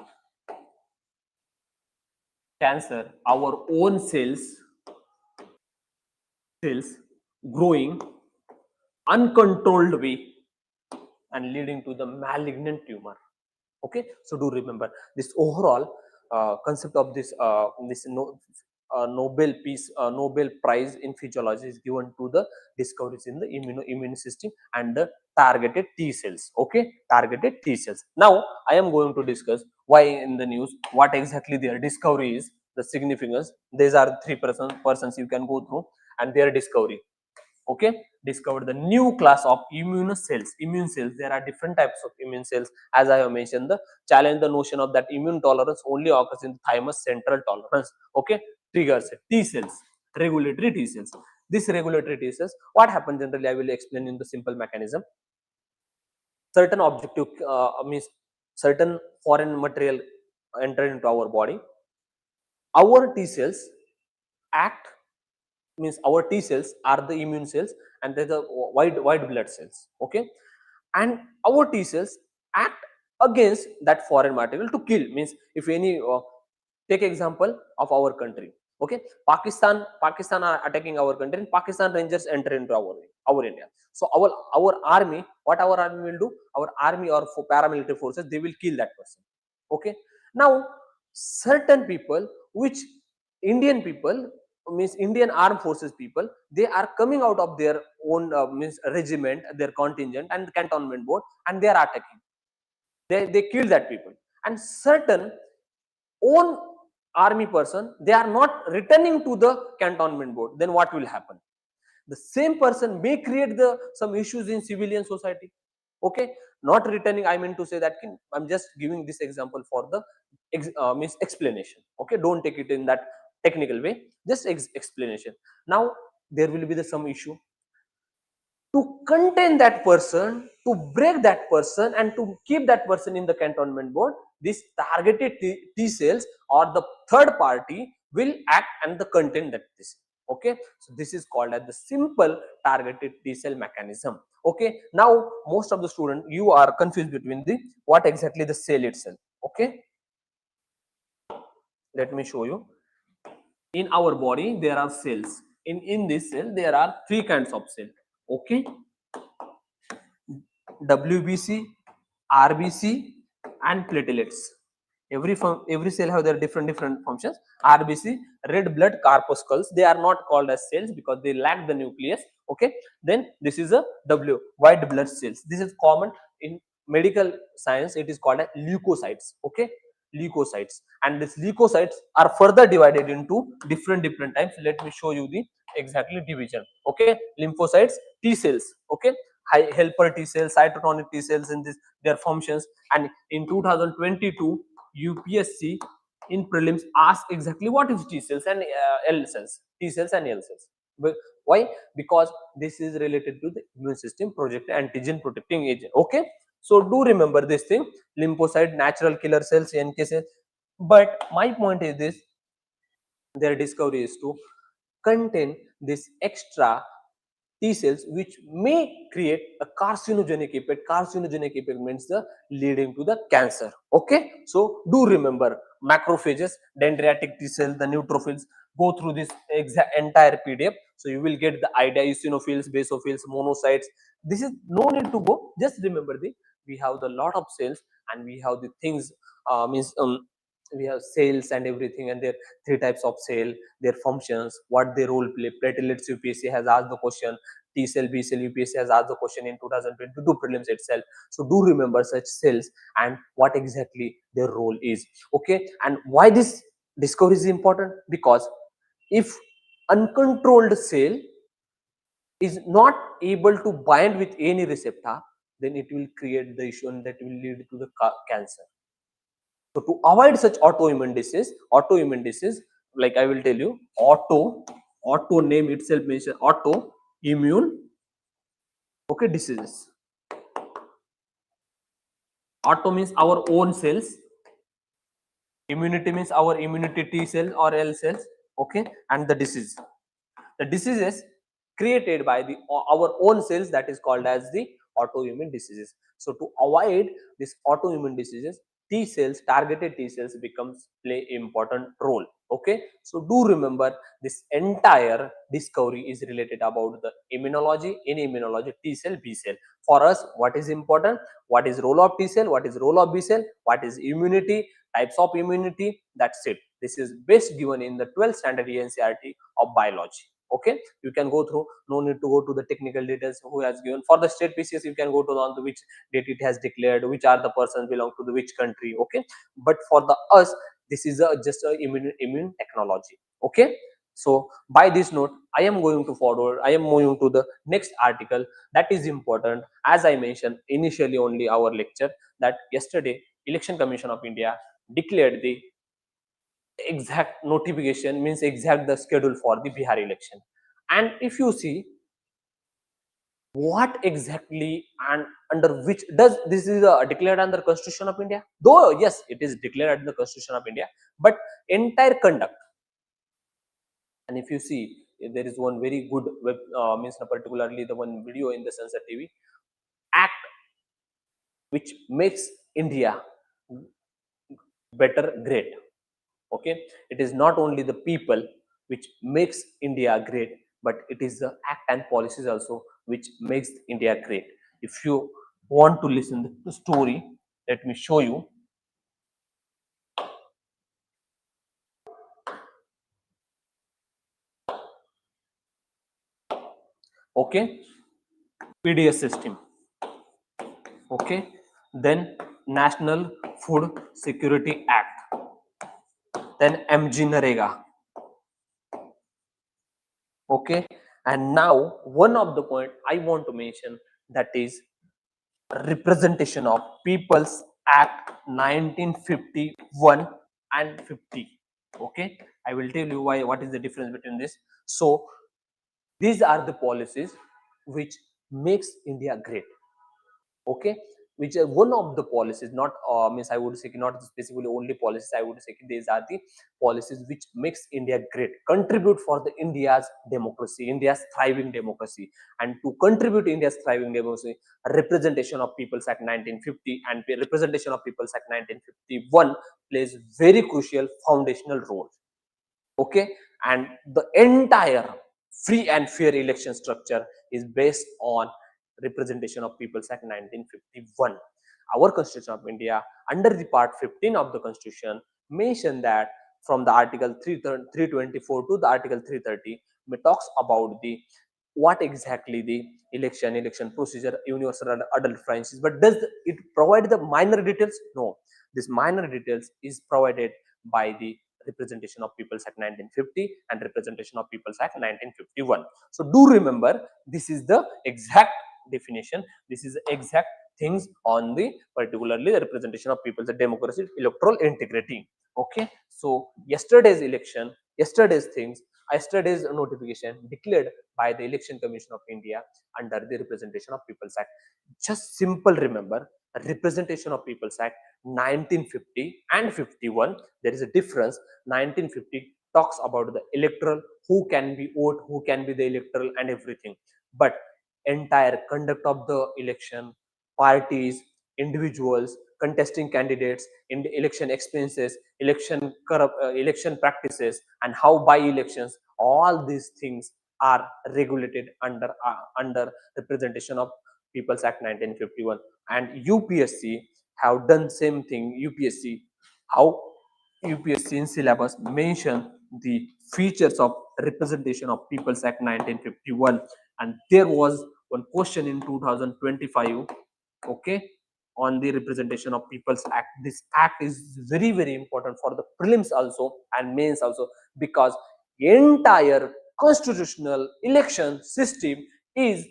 Cancer, our own cells growing uncontrolled way and leading to the malignant tumor. Okay, so do remember this overall concept of this Nobel Prize in Physiology is given to the discoveries in the immune system and the targeted T cells. Okay, targeted T cells. Now I am going to discuss why in the news, what exactly their discovery is, the significance. These are three persons you can go through and their discovery. Okay, discovered the new class of immune cells. There are different types of immune cells. As I have mentioned, the challenge the notion of that immune tolerance only occurs in the thymus central tolerance. Okay, triggers T cells, regulatory T cells. This regulatory T cells, what happens generally, I will explain in the simple mechanism. Certain objective means certain foreign material enter into our body. Our T cells act, means our T cells are the immune cells and there's a white blood cells. Okay, and our T cells act against that foreign material to kill. Means if any take example of our country. Okay, Pakistan are attacking our country and Pakistan Rangers enter into our India. So our army, what our army will do, our army or for paramilitary forces, they will kill that person. Okay, now certain people, which Indian people, means Indian armed forces people, they are coming out of their own means regiment, their contingent and cantonment board, and they are attacking. They kill that people. And certain own army person, they are not returning to the cantonment board. Then what will happen? The same person may create the some issues in civilian society. Okay, not returning, I mean to say that I'm just giving this example for the means explanation. Okay, don't take it in that technical way, just explanation. Now there will be the some issue to contain that person, to break that person, and to keep that person in the cantonment board. This targeted T cells or the third party will act and the contain that this. Okay, so this is called as the simple targeted T cell mechanism. Okay, now most of the student, you are confused between the what exactly the cell itself. Okay, let me show you. In our body there are cells. In this cell there are three kinds of cell. Okay, WBC, RBC, and platelets. Every cell have their different functions. RBC, red blood corpuscles. They are not called as cells because they lack the nucleus. Okay. Then this is a W, white blood cells. This is common in medical science. It is called as leukocytes. Okay, leukocytes. And these leukocytes are further divided into different types. Let me show you the exactly division. Okay, lymphocytes, T cells. Okay, helper T cells, cytotonic T cells, in this their functions. And in 2022, UPSC in prelims asked exactly what is T cells and L cells, T cells and L cells. But why? Because this is related to the immune system, project antigen protecting agent. Okay, so do remember this thing: lymphocyte, natural killer cells, NK cells. But my point is this: their discovery is to contain this extra T cells which may create a carcinogenic effect. Carcinogenic effect means the leading to the cancer. Okay, so do remember macrophages, dendritic T cell, the neutrophils. Go through this entire PDF, so you will get the idea. Eosinophils, basophils, monocytes. This is no need to go. Just remember the we have the lot of cells and we have the things means we have cells and everything, and their three types of cell, their functions, what they role play. Platelets, UPSC has asked the question. T cell, B cell, UPSC has asked the question in 2022 prelims itself. So do remember such cells and what exactly their role is. Okay, and why this discovery is important? Because if uncontrolled cell is not able to bind with any receptor, then it will create the issue and that will lead to the cancer. So to avoid such autoimmune disease, like I will tell you, auto name itself mention autoimmune, okay, diseases. Auto means our own cells, immunity means our immunity T cell or L cells, okay, and the disease. The diseases created by the our own cells, that is called as the autoimmune diseases. So to avoid these autoimmune diseases, T cells, targeted T cells becomes play important role. Okay, so do remember this entire discovery is related about the immunology. In immunology, T cell, B cell. For us, what is important? What is role of T cell? What is role of B cell? What is immunity? Types of immunity? That's it. This is best given in the 12th standard NCERT of biology. Okay, you can go through, no need to go to the technical details who has given. For the state PCS, you can go to on the which date it has declared, which are the persons belong to the which country. Okay, but for the us, this is just a immune technology. Okay, so by this note, I am going to forward, I am moving to the next article that is important. As I mentioned initially only our lecture, that yesterday Election Commission of India declared the exact notification, means exact the schedule for the Bihar election. And if you see what exactly and under which does this is declared under Constitution of India, though yes, it is declared under the Constitution of India, but entire conduct. And if you see, there is one very good web means particularly the one video in the Sunset TV act which makes India better, great. Okay, it is not only the people which makes India great, but it is the act and policies also which makes India great. If you want to listen to the story, let me show you. Okay, PDS system. Okay, then National Food Security Act, then MG Narega. Okay, and now one of the point I want to mention, that is Representation of People's Act 1951 and 50. Okay, I will tell you why, what is the difference between this. So these are the policies which makes India great. Okay, which are one of the policies, not means I would say not specifically only policies, I would say these are the policies which makes India great, contribute for the India's democracy, India's thriving democracy. And to contribute India's thriving democracy, Representation of People's Act 1950 and Representation of People's Act 1951 plays very crucial foundational role. Okay, and the entire free and fair election structure is based on Representation of People's Act 1951. Our Constitution of India, under the part 15 of the Constitution, mentioned that from the article 324 to the article 330, it talks about the what exactly the election procedure, universal adult franchise. But does it provide the minor details? No, this minor details is provided by the Representation of People's Act 1950 and Representation of People's Act 1951. So do remember, this is the exact definition, this is the exact things on the particularly the representation of people's democracy, electoral integrity. Okay, so yesterday's election, yesterday's things, yesterday's notification declared by the Election Commission of India under the Representation of People's Act. Just simple remember, Representation of People's Act 1950 and 51, there is a difference. 1950 talks about the electoral, who can be vote, who can be the electoral and everything. But entire conduct of the election, parties, individuals, contesting candidates, in the election expenses, election practices, and how by elections, all these things are regulated under Representation of People's Act 1951. And UPSC have done same thing. UPSC, how UPSC in syllabus mention the features of Representation of People's Act 1951, and there was one question in 2025, okay, on the Representation of People's Act. This act is very very important for the prelims also and mains also, because entire constitutional election system is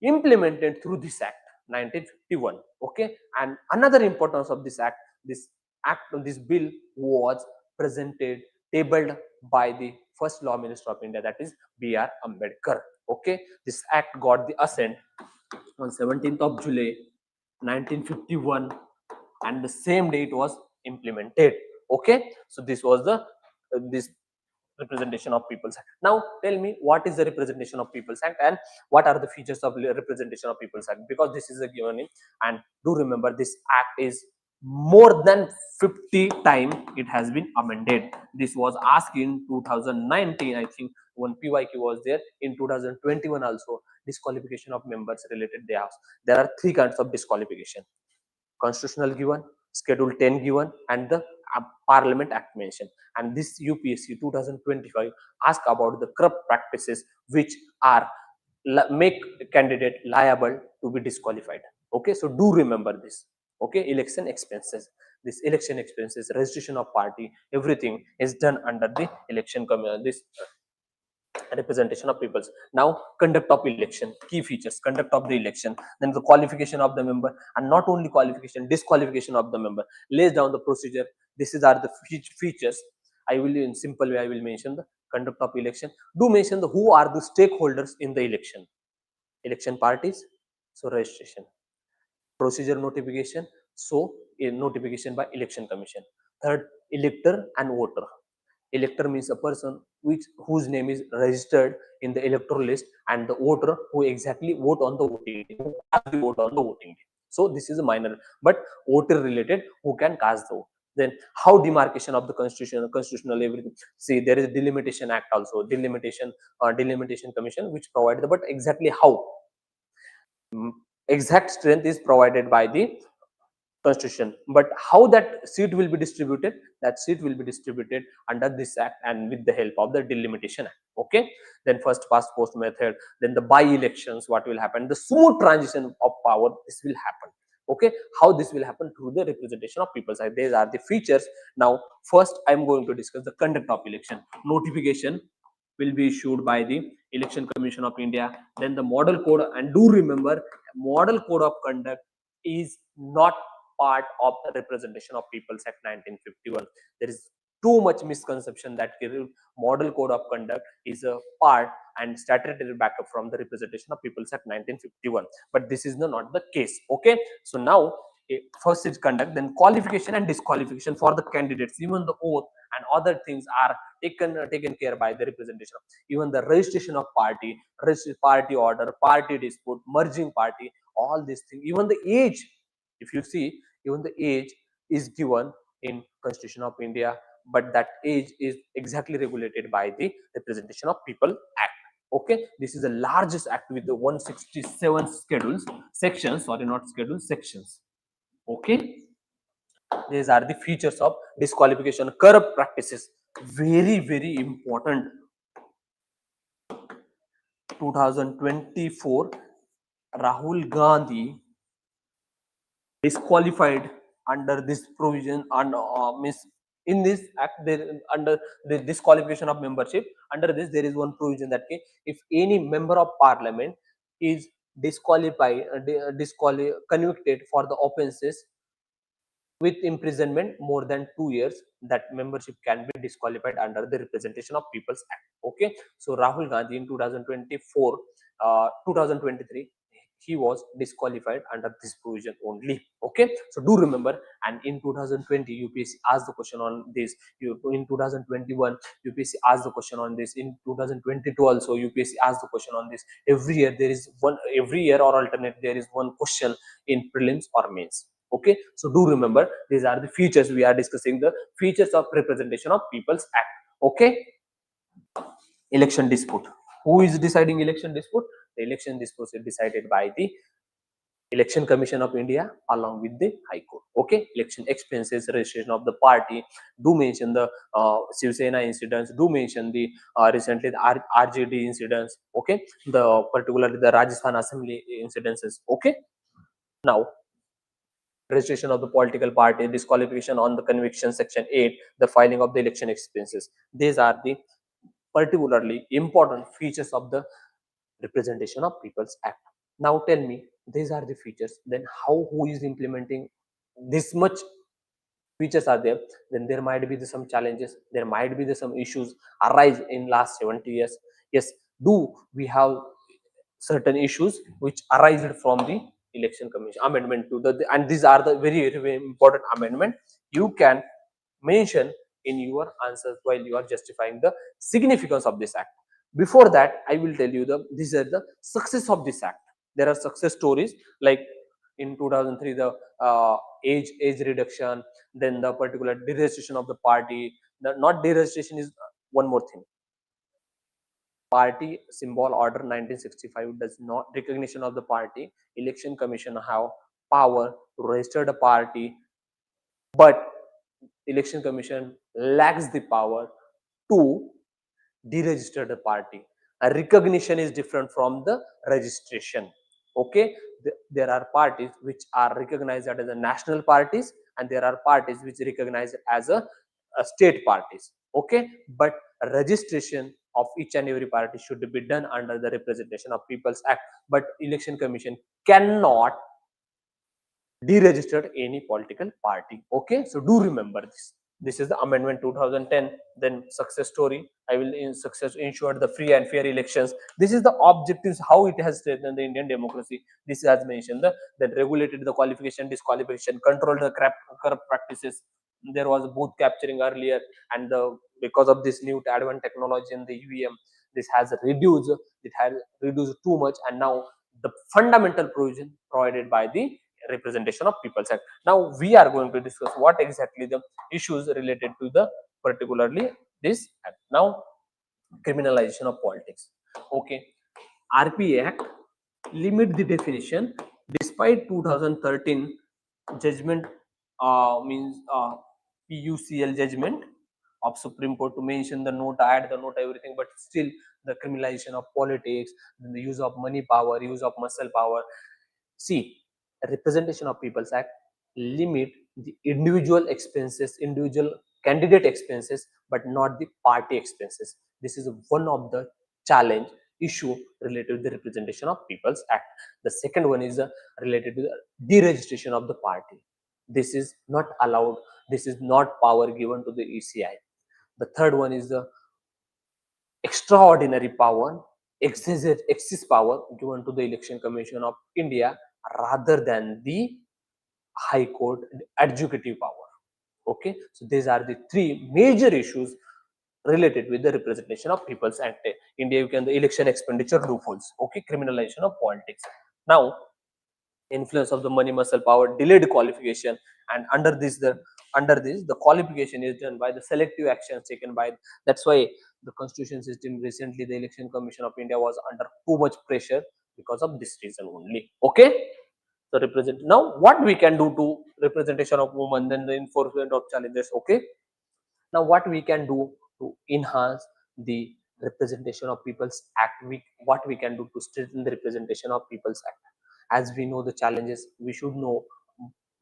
implemented through this act 1951. Okay, and another importance of this act, this bill was presented, tabled by the first law minister of India, that is B.R. Ambedkar. Okay, this act got the assent on 17th of July 1951, and the same day it was implemented. Okay, so this was the this Representation of People's Act. Now tell me, what is the Representation of People's Act and what are the features of Representation of People's Act, because this is a given name. And do remember, this act is more than 50 times it has been amended. This was asked in 2019, I think one PYQ was there. In 2021 also, disqualification of members related, they asked. There are three kinds of disqualification: constitutional given, schedule 10 given, and the Parliament Act mentioned. And this UPSC 2025 ask about the corrupt practices which are make candidate liable to be disqualified. Okay, so do remember this. Okay, election expenses, this election expenses, registration of party, everything is done under the election this Representation of Peoples. Now conduct of election, key features: conduct of the election, then the qualification of the member, and not only qualification, disqualification of the member, lays down the procedure. This is are the features. I will, in simple way, I will mention the conduct of election. Do mention the who are the stakeholders in the election: election parties, so registration; procedure notification, so a notification by Election Commission; third, elector and voter. Elector means a person whose name is registered in the electoral list, and the voter who exactly vote on the voting day, who cast the vote on the voting day. So this is a minor, but voter related, who can cast the vote. Then how demarcation of the constitutional everything. See, there is a delimitation act also, delimitation commission, which provided, but exactly how, exact strength is provided by the constitution, but how that seat will be distributed, that seat will be distributed under this act and with the help of the delimitation act. Okay, then first past post method, then the by elections, what will happen, the smooth transition of power, this will happen. Okay, how this will happen through the representation of people's act. These are the features. Now first I am going to discuss the conduct of election. Notification will be issued by the Election Commission of India. Then the model code, and do remember, model code of conduct is not part of the Representation of People's Act 1951. There is too much misconception that model code of conduct is a part and statutory backup from the Representation of People's Act 1951, but this is not the case. Okay, so now first is conduct, then qualification and disqualification for the candidates. Even the oath and other things are taken care by the representation. Even the registration of party, party order, party dispute, merging party, all these things. Even the age, if you see, even the age is given in Constitution of India, but that age is exactly regulated by the Representation of People Act. Okay, this is the largest act with the 167 schedules, sections, sorry, not schedules, sections. Okay, these are the features of disqualification. Corrupt practices, very important. 2024, Rahul Gandhi disqualified under this provision, and means in this act, there under the disqualification of membership, under this there is one provision that if any member of parliament is disqualified, convicted for the offenses with imprisonment more than 2 years, that membership can be disqualified under the Representation of People's Act. Okay, so Rahul Gandhi in 2024, 2023, he was disqualified under this provision only. Okay, so do remember. And in 2020, UPSC asked the question on this. In 2021, UPSC asked the question on this. In 2022 also, UPSC asked the question on this. Every year there is one, every year or alternate there is one question in prelims or mains. Okay, so do remember, these are the features. We are discussing the features of Representation of People's Act. Okay, election dispute. Who is deciding election dispute? The election dispute is decided by the Election Commission of India along with the High Court. Okay, election expenses, registration of the party, do mention the Shiv Sena incidents, do mention the recently the RJD incidents. Okay, the particularly the Rajasthan Assembly incidences. Okay, now registration of the political party, disqualification on the conviction, section 8, the filing of the election expenses. These are the particularly important features of the Representation of People's Act. Now tell me, these are the features, then how, who is implementing this much features are there? Then there might be some challenges, there might be some issues arise in last 70 years. Yes, do we have certain issues which arise from the Election Commission amendment to the, and these are the very important amendment you can mention in your answers while you are justifying the significance of this act. Before that, I will tell you these are the success of this act. There are success stories, like in 2003 the age reduction, then the particular deregistration of the party. Not deregistration is one more thing. Party symbol order 1965 does not recognition of the party. Election Commission have power to register the party, but Election Commission lacks the power to deregister the party. A recognition is different from the registration. Okay, there are parties which are recognized as the national parties, and there are parties which recognized as a state parties. Okay, but registration of each and every party should be done under the Representation of People's Act, but Election Commission cannot deregister any political party. Okay, so do remember this. This is the amendment 2010. Then success story, I will ensure the free and fair elections. This is the objectives, how it has strengthened the Indian democracy. This has mentioned that regulated the qualification, disqualification, controlled the corrupt practices. There was booth capturing earlier, and because of this new advanced technology in the UEM, this has reduced too much, and now the fundamental provision provided by the Representation of People's Act. Now we are going to discuss what exactly the issues related to the particularly this act. Now, criminalization of politics. Okay, RPA Act limit the definition. Despite 2013 judgment, means PUCL judgment of Supreme Court to mention the note, add the note, everything, but still the criminalization of politics, the use of money power, use of muscle power. See, Representation of People's Act limit the individual expenses, individual candidate expenses, but not the party expenses. This is one of the challenge issue related to the Representation of People's Act. The second one is related to the deregistration of the party. This is not allowed. This is not power given to the ECI. The third one is the extraordinary power, excess power given to the Election Commission of India rather than the High Court adjudicative power. Okay, so these are the three major issues related with the Representation of People's Act. India, you can the election expenditure loopholes. Okay, criminalization of politics. Now, influence of the money muscle power, delayed qualification, and under this the qualification is done by the selective actions taken by. That's why the constitution system recently, the Election Commission of India was under too much pressure because of this reason only. Okay, so represent now what we can do to representation of women, then the enforcement of challenges. Okay, now what we can do to enhance the representation of People's Act, what we can do to strengthen the representation of People's Act. As we know the challenges, we should know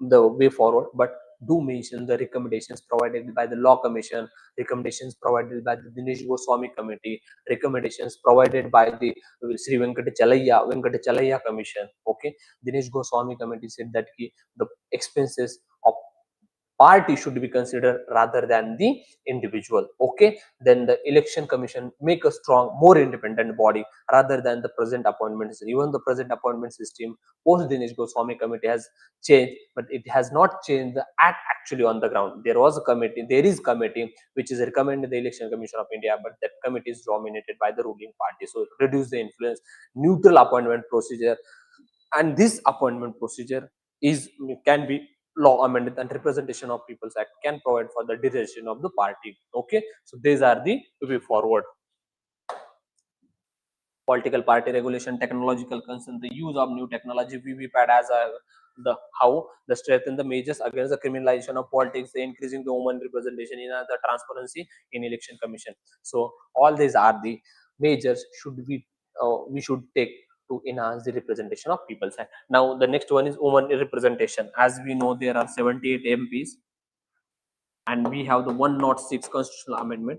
the way forward, but do mention the recommendations provided by the Law Commission, recommendations provided by the Dinesh Goswami Committee, recommendations provided by the Sri Venkatachalaya Commission. Okay, Dinesh Goswami Committee said that the expenses of party should be considered rather than the individual. Okay, then the Election Commission make a strong, more independent body rather than the present appointments. Even the present appointment system post Dinesh Goswami Committee has changed, but it has not changed the act actually on the ground. There was a committee, there is committee which is recommended the Election Commission of India, but that committee is dominated by the ruling party. So reduce the influence, neutral appointment procedure, and this appointment procedure is can be law amended, and Representation of People's Act can provide for the direction of the party. Okay, so these are the way forward. Political party regulation, technological concern, the use of new technology, VVPAT as the how the strengthen the measures against the criminalization of politics, the increasing the women representation in the transparency in election commission. So all these are the measures we should take to enhance the representation of People's Act. Now the next one is women representation. As we know, there are 78 MPs and we have the 106 constitutional amendment.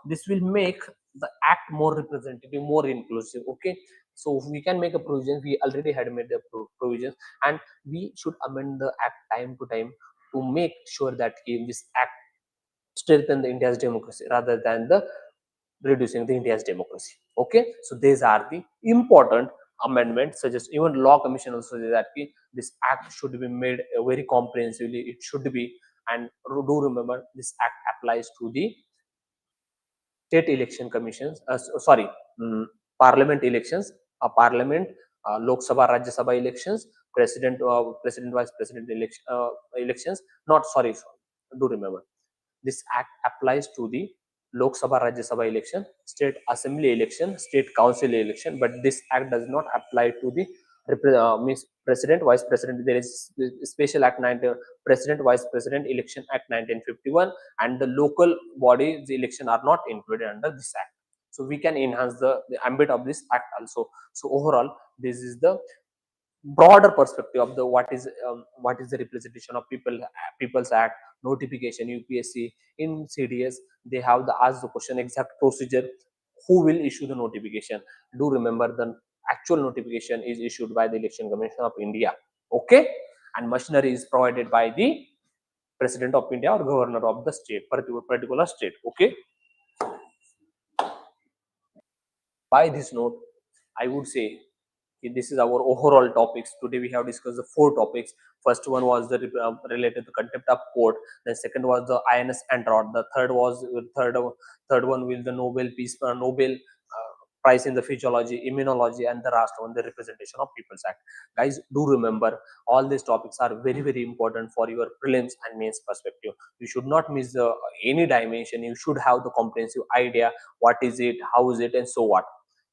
This will make the act more representative, more inclusive. Okay, so we can make a provision. We already had made the provisions, and we should amend the act time to time to make sure that this act strengthen the India's democracy rather than the reducing the India's democracy. Okay, so these are the important amendments. Suggest even Law Commission also says that this act should be made very comprehensively. It should be, and do remember this act applies to the state election commissions, parliament elections, parliament, Lok Sabha, Rajya Sabha elections, president, vice president elections. Not sorry, do remember this act applies to the Lok Sabha, Rajya Sabha election, state assembly election, state council election, but this act does not apply to the means president, vice president. There is special act 19, president, vice president election act 1951, and the local bodies election are not included under this act. So we can enhance the ambit of this act also. So overall, this is the broader perspective of the what is the representation of People's Act notification. UPSC in CDS, they have the ask the question exact procedure, who will issue the notification. Do remember the actual notification is issued by the Election Commission of India. Okay, and machinery is provided by the President of India or governor of the state, particular state. Okay, by this note, I would say this is our overall topics. Today we have discussed the 4 topics. First one was the related to contempt of court. The second was the INS Android. The third was third one will the Nobel Peace Nobel Prize in the Physiology, Immunology, and the last one the Representation of People's Act. Guys, do remember all these topics are very important for your prelims and mains perspective. You should not miss any dimension. You should have the comprehensive idea. What is it? How is it? And so what?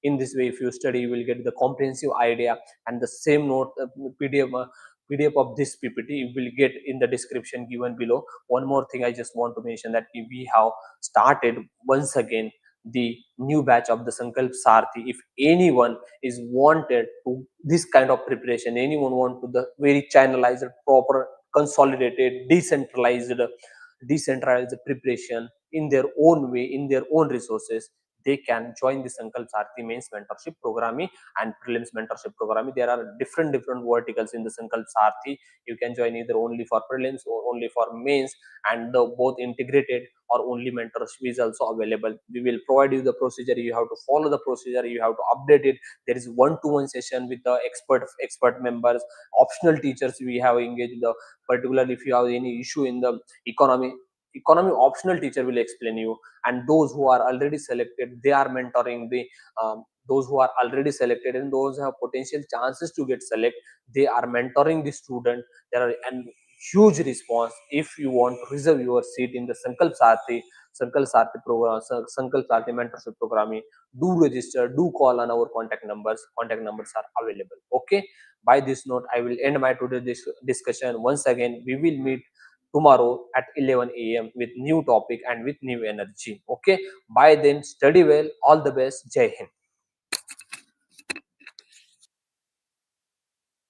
In this way, if you study, you will get the comprehensive idea, and the same note pdf PDF of this PPT you will get in the description given below. One more thing I just want to mention, that we have started once again the new batch of the Sankalp Sarthi. If anyone is wanted to this kind of preparation, anyone want to the very channelized, proper, consolidated, decentralized preparation in their own way, in their own resources, they can join the Sankalp Sarthi Mains Mentorship Program and Prelims Mentorship Program. There are different verticals in the Sankalp Sarthi. You can join either only for Prelims or only for Mains, and the both integrated or only mentorship is also available. We will provide you the procedure. You have to follow the procedure. You have to update it. There is one-to-one session with the expert members, optional teachers. We have engaged the, particularly if you have any issue in the economy optional teacher will explain you. And those who are already selected, they are mentoring the those who are already selected, and those who have potential chances to get select, they are mentoring the student. There are an huge response. If you want to reserve your seat in the Sankalp Sarthi program, Sankalp Sarthi mentorship program, do register, do call on our contact numbers. Contact numbers are available. Okay. By this note, I will end my today's discussion. Once again, we will meet tomorrow at 11 a.m. with new topic and with new energy. Okay. By then, study well. All the best. Jai Hind.